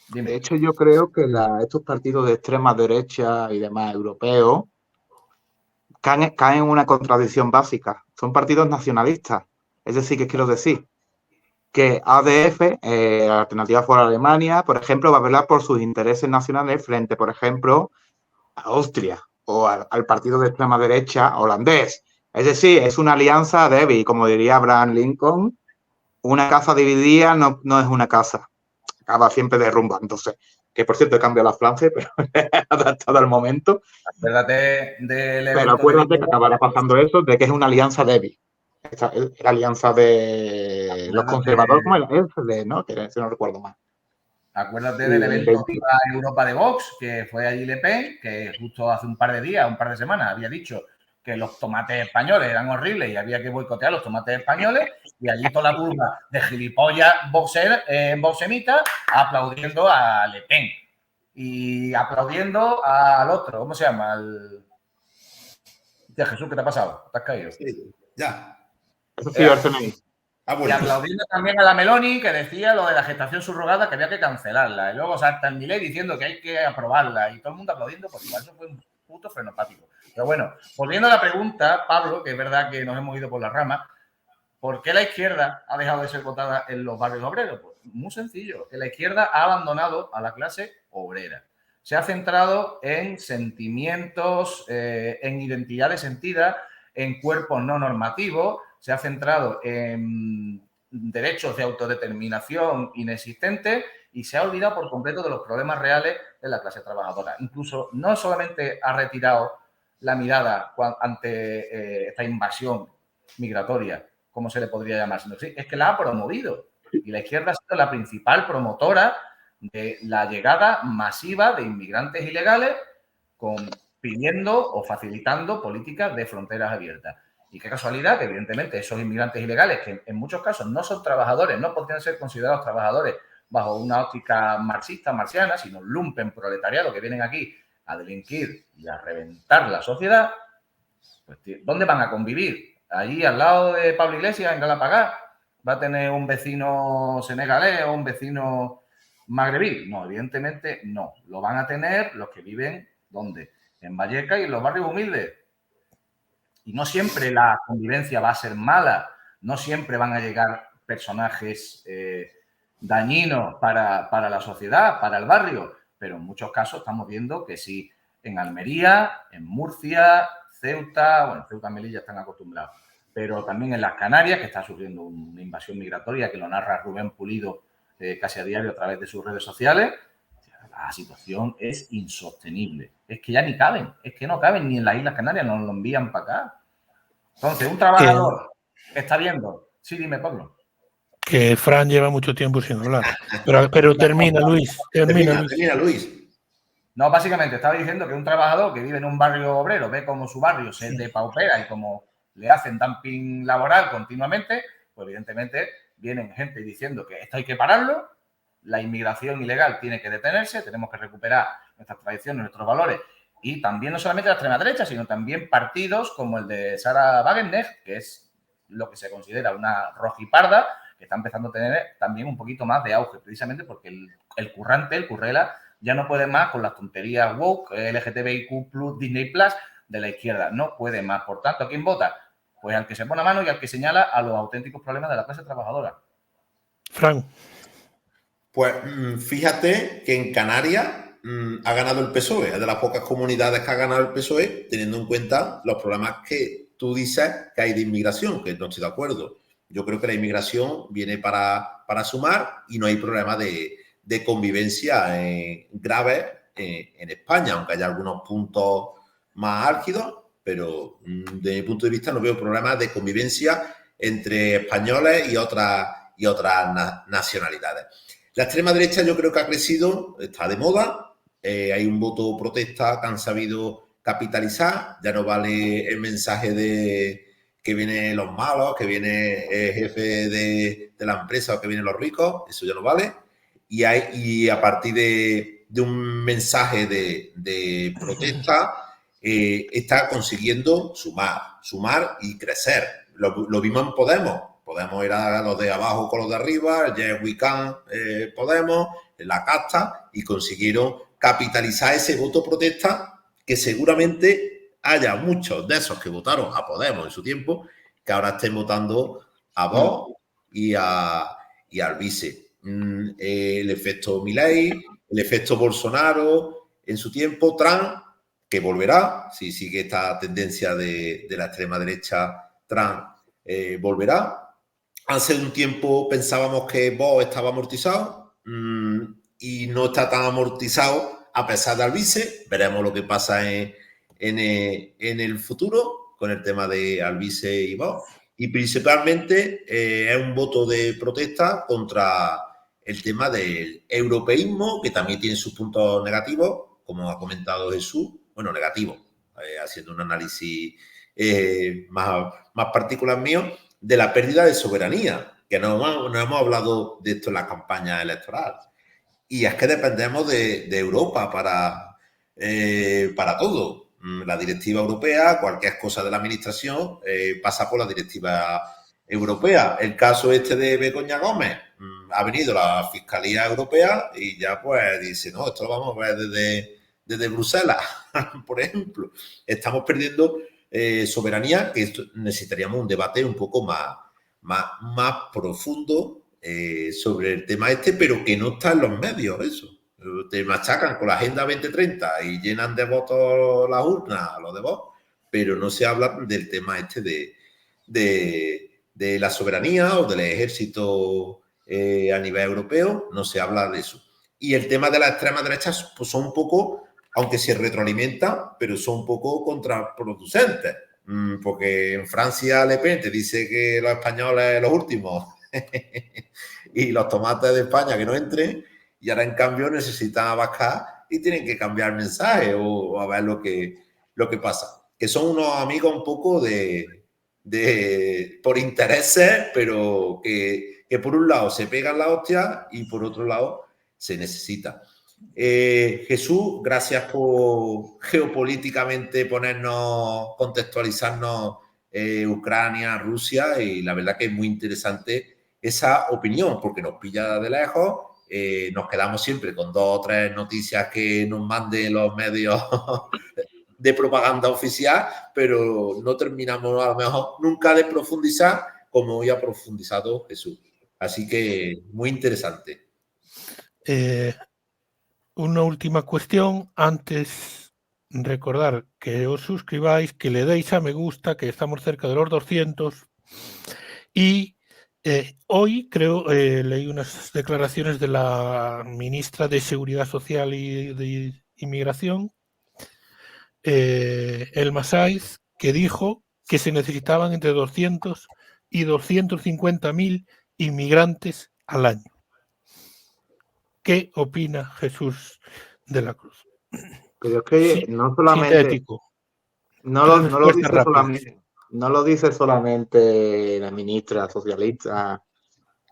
De hecho, yo creo que estos partidos de extrema derecha y demás europeos caen en una contradicción básica. Son partidos nacionalistas. Es decir, ¿qué quiero decir? Que ADF, Alternativa for Alemania, por ejemplo, va a velar por sus intereses nacionales frente, por ejemplo, a Austria o al partido de extrema derecha holandés. Es decir, es una alianza débil. Como diría Abraham Lincoln, una casa dividida no es una casa. Acaba siempre derrumbándose. Que, por cierto, he cambiado la Francia, pero adaptado al momento. Acuérdate del evento. Pero acuérdate que acabará pasando eso, de que es una alianza débil. La alianza de los conservadores, como el FD, ¿no? Que si no recuerdo mal. Acuérdate del evento Viva Europa de Vox, que fue allí Le Pen, que justo hace un par de semanas, había dicho que los tomates españoles eran horribles y había que boicotear los tomates españoles, y allí toda la turba de gilipollas boxemitas aplaudiendo a Le Pen y aplaudiendo al otro, ¿cómo se llama? Ya, Jesús, ¿qué te ha pasado? ¿Te has caído? Sí, ya. Eso sí, Arsenal. Y aplaudiendo también a la Meloni, que decía lo de la gestación subrogada, que había que cancelarla. Y luego salta en Milei diciendo que hay que aprobarla. Y todo el mundo aplaudiendo, porque igual eso fue un puto frenopático. Pero bueno, volviendo a la pregunta, Pablo, que es verdad que nos hemos ido por la rama, ¿por qué la izquierda ha dejado de ser votada en los barrios obreros? Pues muy sencillo, que la izquierda ha abandonado a la clase obrera. Se ha centrado en sentimientos, en identidades sentidas, en cuerpos no normativos, se ha centrado en derechos de autodeterminación inexistentes y se ha olvidado por completo de los problemas reales de la clase trabajadora. Incluso no solamente ha retirado la mirada ante esta invasión migratoria, como se le podría llamar, sino que es que la ha promovido. Y la izquierda ha sido la principal promotora de la llegada masiva de inmigrantes ilegales pidiendo o facilitando políticas de fronteras abiertas. Y qué casualidad que, evidentemente, esos inmigrantes ilegales, que en muchos casos no son trabajadores, no podrían ser considerados trabajadores bajo una óptica marxista, marxiana, sino lumpen proletariado que vienen aquí a delinquir y a reventar la sociedad, pues ¿dónde van a convivir? Allí al lado de Pablo Iglesias, en Galapagar, ¿va a tener un vecino senegalés o un vecino magrebí? No, evidentemente no. Lo van a tener los que viven, ¿dónde? En Vallecas y en los barrios humildes. Y no siempre la convivencia va a ser mala, no siempre van a llegar personajes dañinos para la sociedad, para el barrio, pero en muchos casos estamos viendo que sí, en Almería, en Murcia, Ceuta, bueno, Ceuta y Melilla están acostumbrados, pero también en las Canarias, que está sufriendo una invasión migratoria, que lo narra Rubén Pulido casi a diario a través de sus redes sociales. La situación es insostenible. Es que ya ni caben. Es que no caben ni en las Islas Canarias. Nos lo envían para acá. Entonces, un trabajador está viendo... Sí, dime, Pablo. Que Fran lleva mucho tiempo sin hablar. Pero termina, Luis. Termina, Luis. No, básicamente estaba diciendo que un trabajador que vive en un barrio obrero ve cómo su barrio se depaupera y como le hacen dumping laboral continuamente, pues evidentemente vienen gente diciendo que esto hay que pararlo, la inmigración ilegal tiene que detenerse, tenemos que recuperar nuestras tradiciones, nuestros valores, y también no solamente la extrema derecha, sino también partidos como el de Sarah Wagenknecht, que es lo que se considera una rojiparda, que está empezando a tener también un poquito más de auge, precisamente porque el currante, el currela, ya no puede más con las tonterías woke, LGTBIQ+, Disney+, de la izquierda. No puede más. Por tanto, ¿a quién vota? Pues al que se pone a mano y al que señala a los auténticos problemas de la clase trabajadora. Fran. Pues fíjate que en Canarias ha ganado el PSOE, es de las pocas comunidades que ha ganado el PSOE, teniendo en cuenta los problemas que tú dices que hay de inmigración, que no estoy de acuerdo. Yo creo que la inmigración viene para sumar y no hay problema de convivencia grave en España, aunque haya algunos puntos más álgidos, pero desde mi punto de vista no veo problemas de convivencia entre españoles y otras nacionalidades. La extrema derecha yo creo que ha crecido, está de moda, hay un voto protesta que han sabido capitalizar, ya no vale el mensaje de que vienen los malos, que viene el jefe de la empresa o que vienen los ricos, eso ya no vale, y a partir de un mensaje de protesta está consiguiendo sumar y crecer. Lo vimos en Podemos. Podemos ir a los de abajo con los de arriba, Yes We Can, Podemos, la casta, y consiguieron capitalizar ese voto protesta que seguramente haya muchos de esos que votaron a Podemos en su tiempo que ahora estén votando a Vox y al vice. El efecto Milei, el efecto Bolsonaro, en su tiempo Trump, que volverá, si sigue esta tendencia de la extrema derecha, Trump volverá. Hace un tiempo pensábamos que Vox estaba amortizado y no está tan amortizado a pesar de Albize. Veremos lo que pasa en el futuro con el tema de Albize y Vox. Y principalmente es un voto de protesta contra el tema del europeísmo, que también tiene sus puntos negativos, como ha comentado Jesús. Bueno, negativos, haciendo un análisis más particular mío, de la pérdida de soberanía, que no hemos hablado de esto en la campaña electoral. Y es que dependemos de Europa para todo. La directiva europea, cualquier cosa de la administración, pasa por la directiva europea. El caso este de Begoña Gómez, ha venido la Fiscalía Europea y ya pues dice, no, esto lo vamos a ver desde Bruselas, por ejemplo. Estamos perdiendo soberanía, que necesitaríamos un debate un poco más profundo sobre el tema este, pero que no está en los medios eso. Te machacan con la Agenda 2030 y llenan de votos las urnas a los de Vox, pero no se habla del tema este de la soberanía o del ejército a nivel europeo, no se habla de eso. Y el tema de la extrema derecha pues son un poco, aunque se retroalimentan, pero son un poco contraproducentes, porque en Francia Le Pen te dice que los españoles los últimos y los tomates de España que no entren, y ahora en cambio necesitan abascar y tienen que cambiar mensaje o a ver lo que pasa. Que son unos amigos un poco por intereses, pero que por un lado se pegan la hostia y por otro lado se necesita. Jesús, gracias por geopolíticamente contextualizarnos Ucrania, Rusia, y la verdad que es muy interesante esa opinión porque nos pilla de lejos. Nos quedamos siempre con 2 o 3 noticias que nos manden los medios de propaganda oficial, pero no terminamos a lo mejor nunca de profundizar como hoy ha profundizado Jesús. Así que muy interesante. Una última cuestión antes. Recordar que os suscribáis, que le deis a me gusta, que estamos cerca de los 200. Y hoy creo leí unas declaraciones de la ministra de Seguridad Social y de Inmigración, Elma Saiz, que dijo que se necesitaban entre 200 y 250.000 inmigrantes al año. ¿Qué opina Jesús de la Cruz? Pero es que no solamente... Sintético. No lo dice Respuestas rápidas. solamente... no lo dice solamente la ministra socialista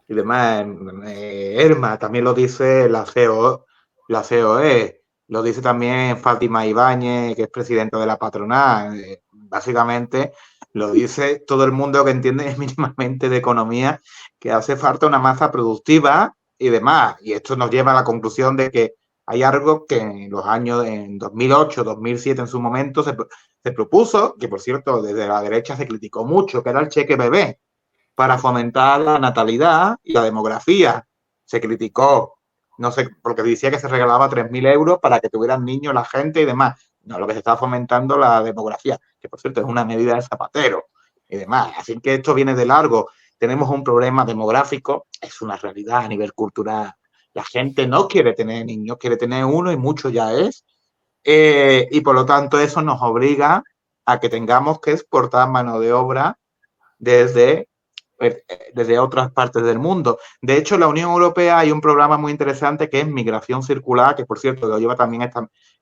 y demás, Erma, también lo dice la COE, lo dice también Fátima Ibáñez, que es presidenta de la patronal. Básicamente lo dice todo el mundo que entiende mínimamente de economía, que hace falta una masa productiva y demás. Y esto nos lleva a la conclusión de que hay algo que en los años, en 2008, 2007 en su momento, se propuso, que por cierto desde la derecha se criticó mucho, que era el cheque bebé, para fomentar la natalidad y la demografía. Se criticó, no sé, porque decía que se regalaba 3.000 euros para que tuvieran niños la gente y demás. No, lo que se está fomentando la demografía, que por cierto es una medida de Zapatero y demás. Así que esto viene de largo. Tenemos un problema demográfico, es una realidad a nivel cultural. La gente no quiere tener niños, quiere tener uno y mucho ya es. Y por lo tanto eso nos obliga a que tengamos que exportar mano de obra desde otras partes del mundo. De hecho, en la Unión Europea hay un programa muy interesante que es Migración Circular, que por cierto lo lleva también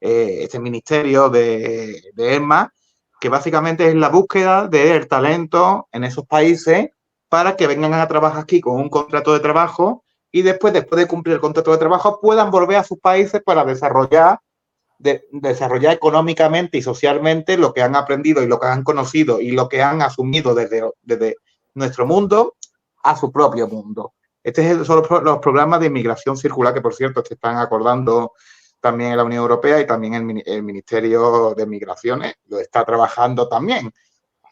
este ministerio de ESMA, que básicamente es la búsqueda del talento en esos países para que vengan a trabajar aquí con un contrato de trabajo y después de cumplir el contrato de trabajo puedan volver a sus países para desarrollar económicamente y socialmente lo que han aprendido y lo que han conocido y lo que han asumido desde nuestro mundo a su propio mundo. Estos son los programas de inmigración circular que, por cierto, se están acordando también en la Unión Europea y también el Ministerio de Migraciones lo está trabajando también.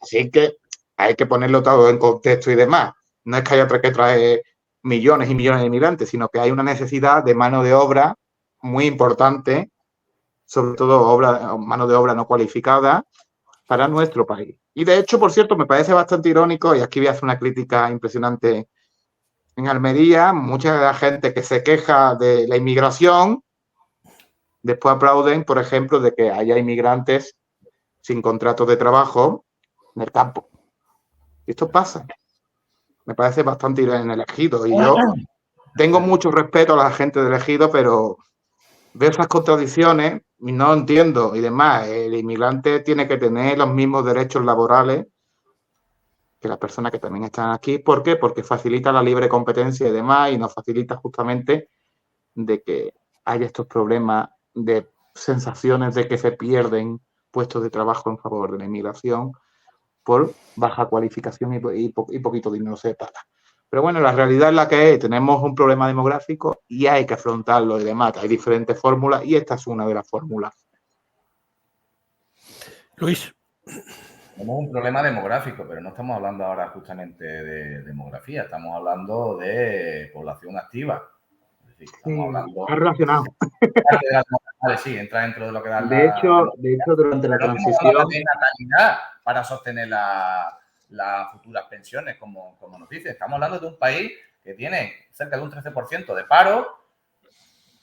Así que hay que ponerlo todo en contexto y demás. No es que haya que traer millones y millones de inmigrantes, sino que hay una necesidad de mano de obra muy importante, sobre todo mano de obra no cualificada, para nuestro país. Y de hecho, por cierto, me parece bastante irónico, y aquí voy a hacer una crítica impresionante, en Almería, mucha de la gente que se queja de la inmigración, después aplauden, por ejemplo, de que haya inmigrantes sin contratos de trabajo en el campo. Y esto pasa. Me parece bastante en el Ejido. Y yo tengo mucho respeto a la gente del Ejido, pero veo esas contradicciones y no entiendo. Y demás, el inmigrante tiene que tener los mismos derechos laborales que las personas que también están aquí. ¿Por qué? Porque facilita la libre competencia y demás, y nos facilita justamente de que haya estos problemas de sensaciones de que se pierden puestos de trabajo en favor de la inmigración por baja cualificación y poquito dinero se paga. Pero bueno, la realidad es la que es. Tenemos un problema demográfico y hay que afrontarlo y demás. Hay diferentes fórmulas y esta es una de las fórmulas. Luis. Tenemos un problema demográfico, pero no estamos hablando ahora justamente de demografía, estamos hablando de población activa. Es decir, estamos hablando... Está relacionado. Vale, sí, entra dentro de lo que da de hecho, durante la transición... de natalidad para sostener las futuras pensiones, como nos dice. Estamos hablando de un país que tiene cerca de un 13% de paro,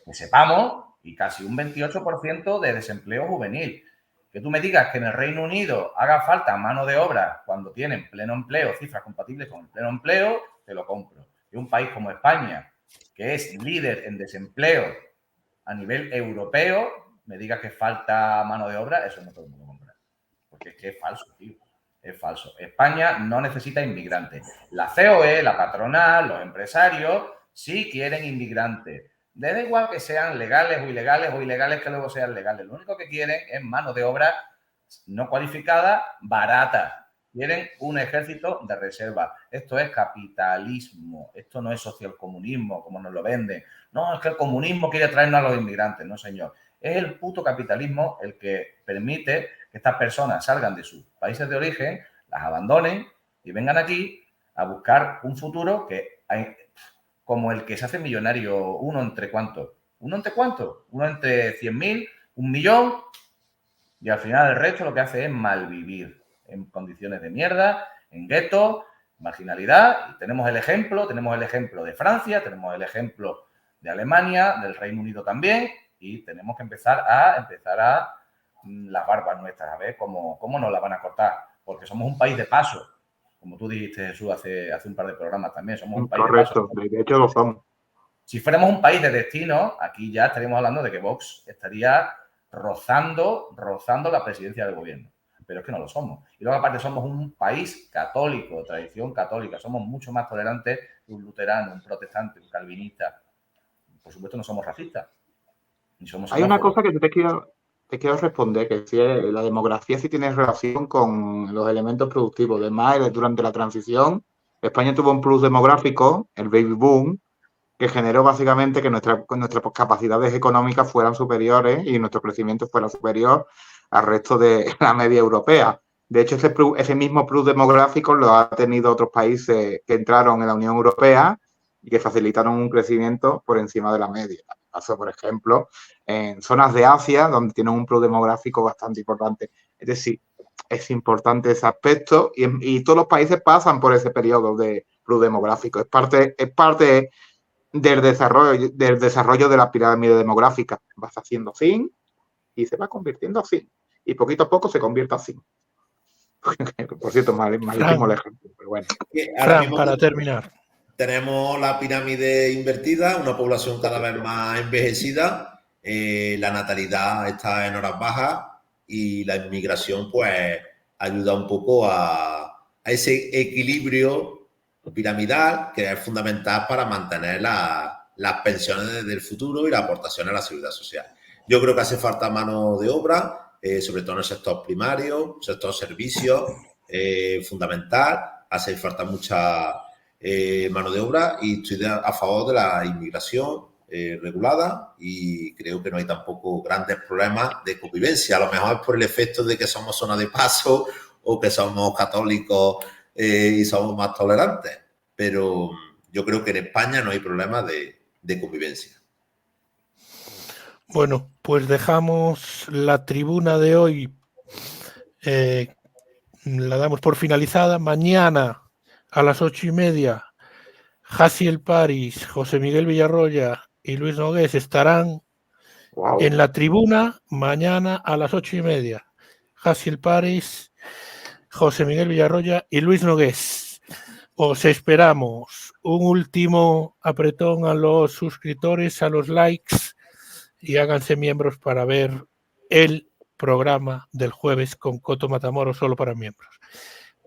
que sepamos, y casi un 28% de desempleo juvenil. Que tú me digas que en el Reino Unido haga falta mano de obra cuando tienen pleno empleo, cifras compatibles con el pleno empleo, te lo compro. Y un país como España, que es líder en desempleo a nivel europeo, me digas que falta mano de obra, eso no todo el mundo compra. Porque es que es falso, tío. Es falso. España no necesita inmigrantes. La COE, la patronal, los empresarios sí quieren inmigrantes. Da igual que sean legales o ilegales que luego sean legales. Lo único que quieren es mano de obra no cualificada, barata. Quieren un ejército de reserva. Esto es capitalismo. Esto no es socialcomunismo, como nos lo venden. No, es que el comunismo quiere traernos a los inmigrantes. No, señor. Es el puto capitalismo el que permite que estas personas salgan de sus países de origen, las abandonen y vengan aquí a buscar un futuro que hay, como el que se hace millonario, ¿uno entre cuánto? ¿Uno entre cuánto? Uno entre 100.000, 1.000.000, y al final el resto lo que hace es malvivir en condiciones de mierda, en guetos, marginalidad. Y tenemos el ejemplo de Francia, tenemos el ejemplo de Alemania, del Reino Unido también, y tenemos que empezar a las barbas nuestras, a ver cómo nos las van a cortar, porque somos un país de paso. Como tú dijiste, Jesús, hace un par de programas también, somos un país de paso. Correcto, de hecho lo somos. Si fuéramos un país de destino, aquí ya estaríamos hablando de que Vox estaría rozando la presidencia del gobierno. pero es que no lo somos. Y luego aparte somos un país católico, de tradición católica, somos mucho más tolerantes que un luterano, un protestante, un calvinista. Por supuesto no somos racistas, ni somos Hay una xenófobos. cosa que te quiero responder, que si la demografía sí tiene relación con los elementos productivos. Además, durante la transición, España tuvo un plus demográfico, el baby boom, que generó básicamente que nuestras capacidades económicas fueran superiores y nuestro crecimiento fuera superior al resto de la media europea. De hecho, ese mismo plus demográfico lo ha tenido otros países que entraron en la Unión Europea y que facilitaron un crecimiento por encima de la media. Pasó, por ejemplo, en zonas de Asia, donde tienen un plus demográfico bastante importante. Es decir, es importante ese aspecto y todos los países pasan por ese periodo de plus demográfico. Es parte del desarrollo de la pirámide demográfica. Vas haciendo así y se va convirtiendo así. Y poquito a poco se convierte así. Por cierto, malísimo el ejemplo, pero bueno. Fran, para terminar. Tenemos la pirámide invertida, una población cada vez más envejecida, la natalidad está en horas bajas y la inmigración pues ayuda un poco a ese equilibrio piramidal que es fundamental para mantener las pensiones del futuro y la aportación a la seguridad social. Yo creo que hace falta mano de obra, sobre todo en el sector primario, sector servicios, fundamental, hace falta mucha mano de obra y estoy a favor de la inmigración regulada y creo que no hay tampoco grandes problemas de convivencia. A lo mejor es por el efecto de que somos zona de paso o que somos católicos y somos más tolerantes, pero yo creo que en España no hay problemas de convivencia. Bueno, pues dejamos la tribuna de hoy, la damos por finalizada. Mañana a las 8:30, Jaciel Paris, José Miguel Villarroya y Luis Nogués estarán en la tribuna mañana a las 8:30. Jaciel Paris, José Miguel Villarroya y Luis Nogués. Os esperamos. Un último apretón a los suscriptores, a los likes y háganse miembros para ver el programa del jueves con Coto Matamoros solo para miembros.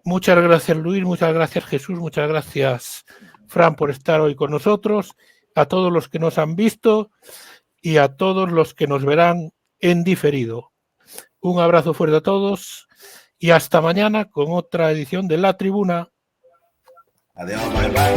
Muchas gracias, Luis, muchas gracias, Jesús, muchas gracias, Fran, por estar hoy con nosotros, a todos los que nos han visto y a todos los que nos verán en diferido. Un abrazo fuerte a todos y hasta mañana con otra edición de La Tribuna. Adiós, bye bye.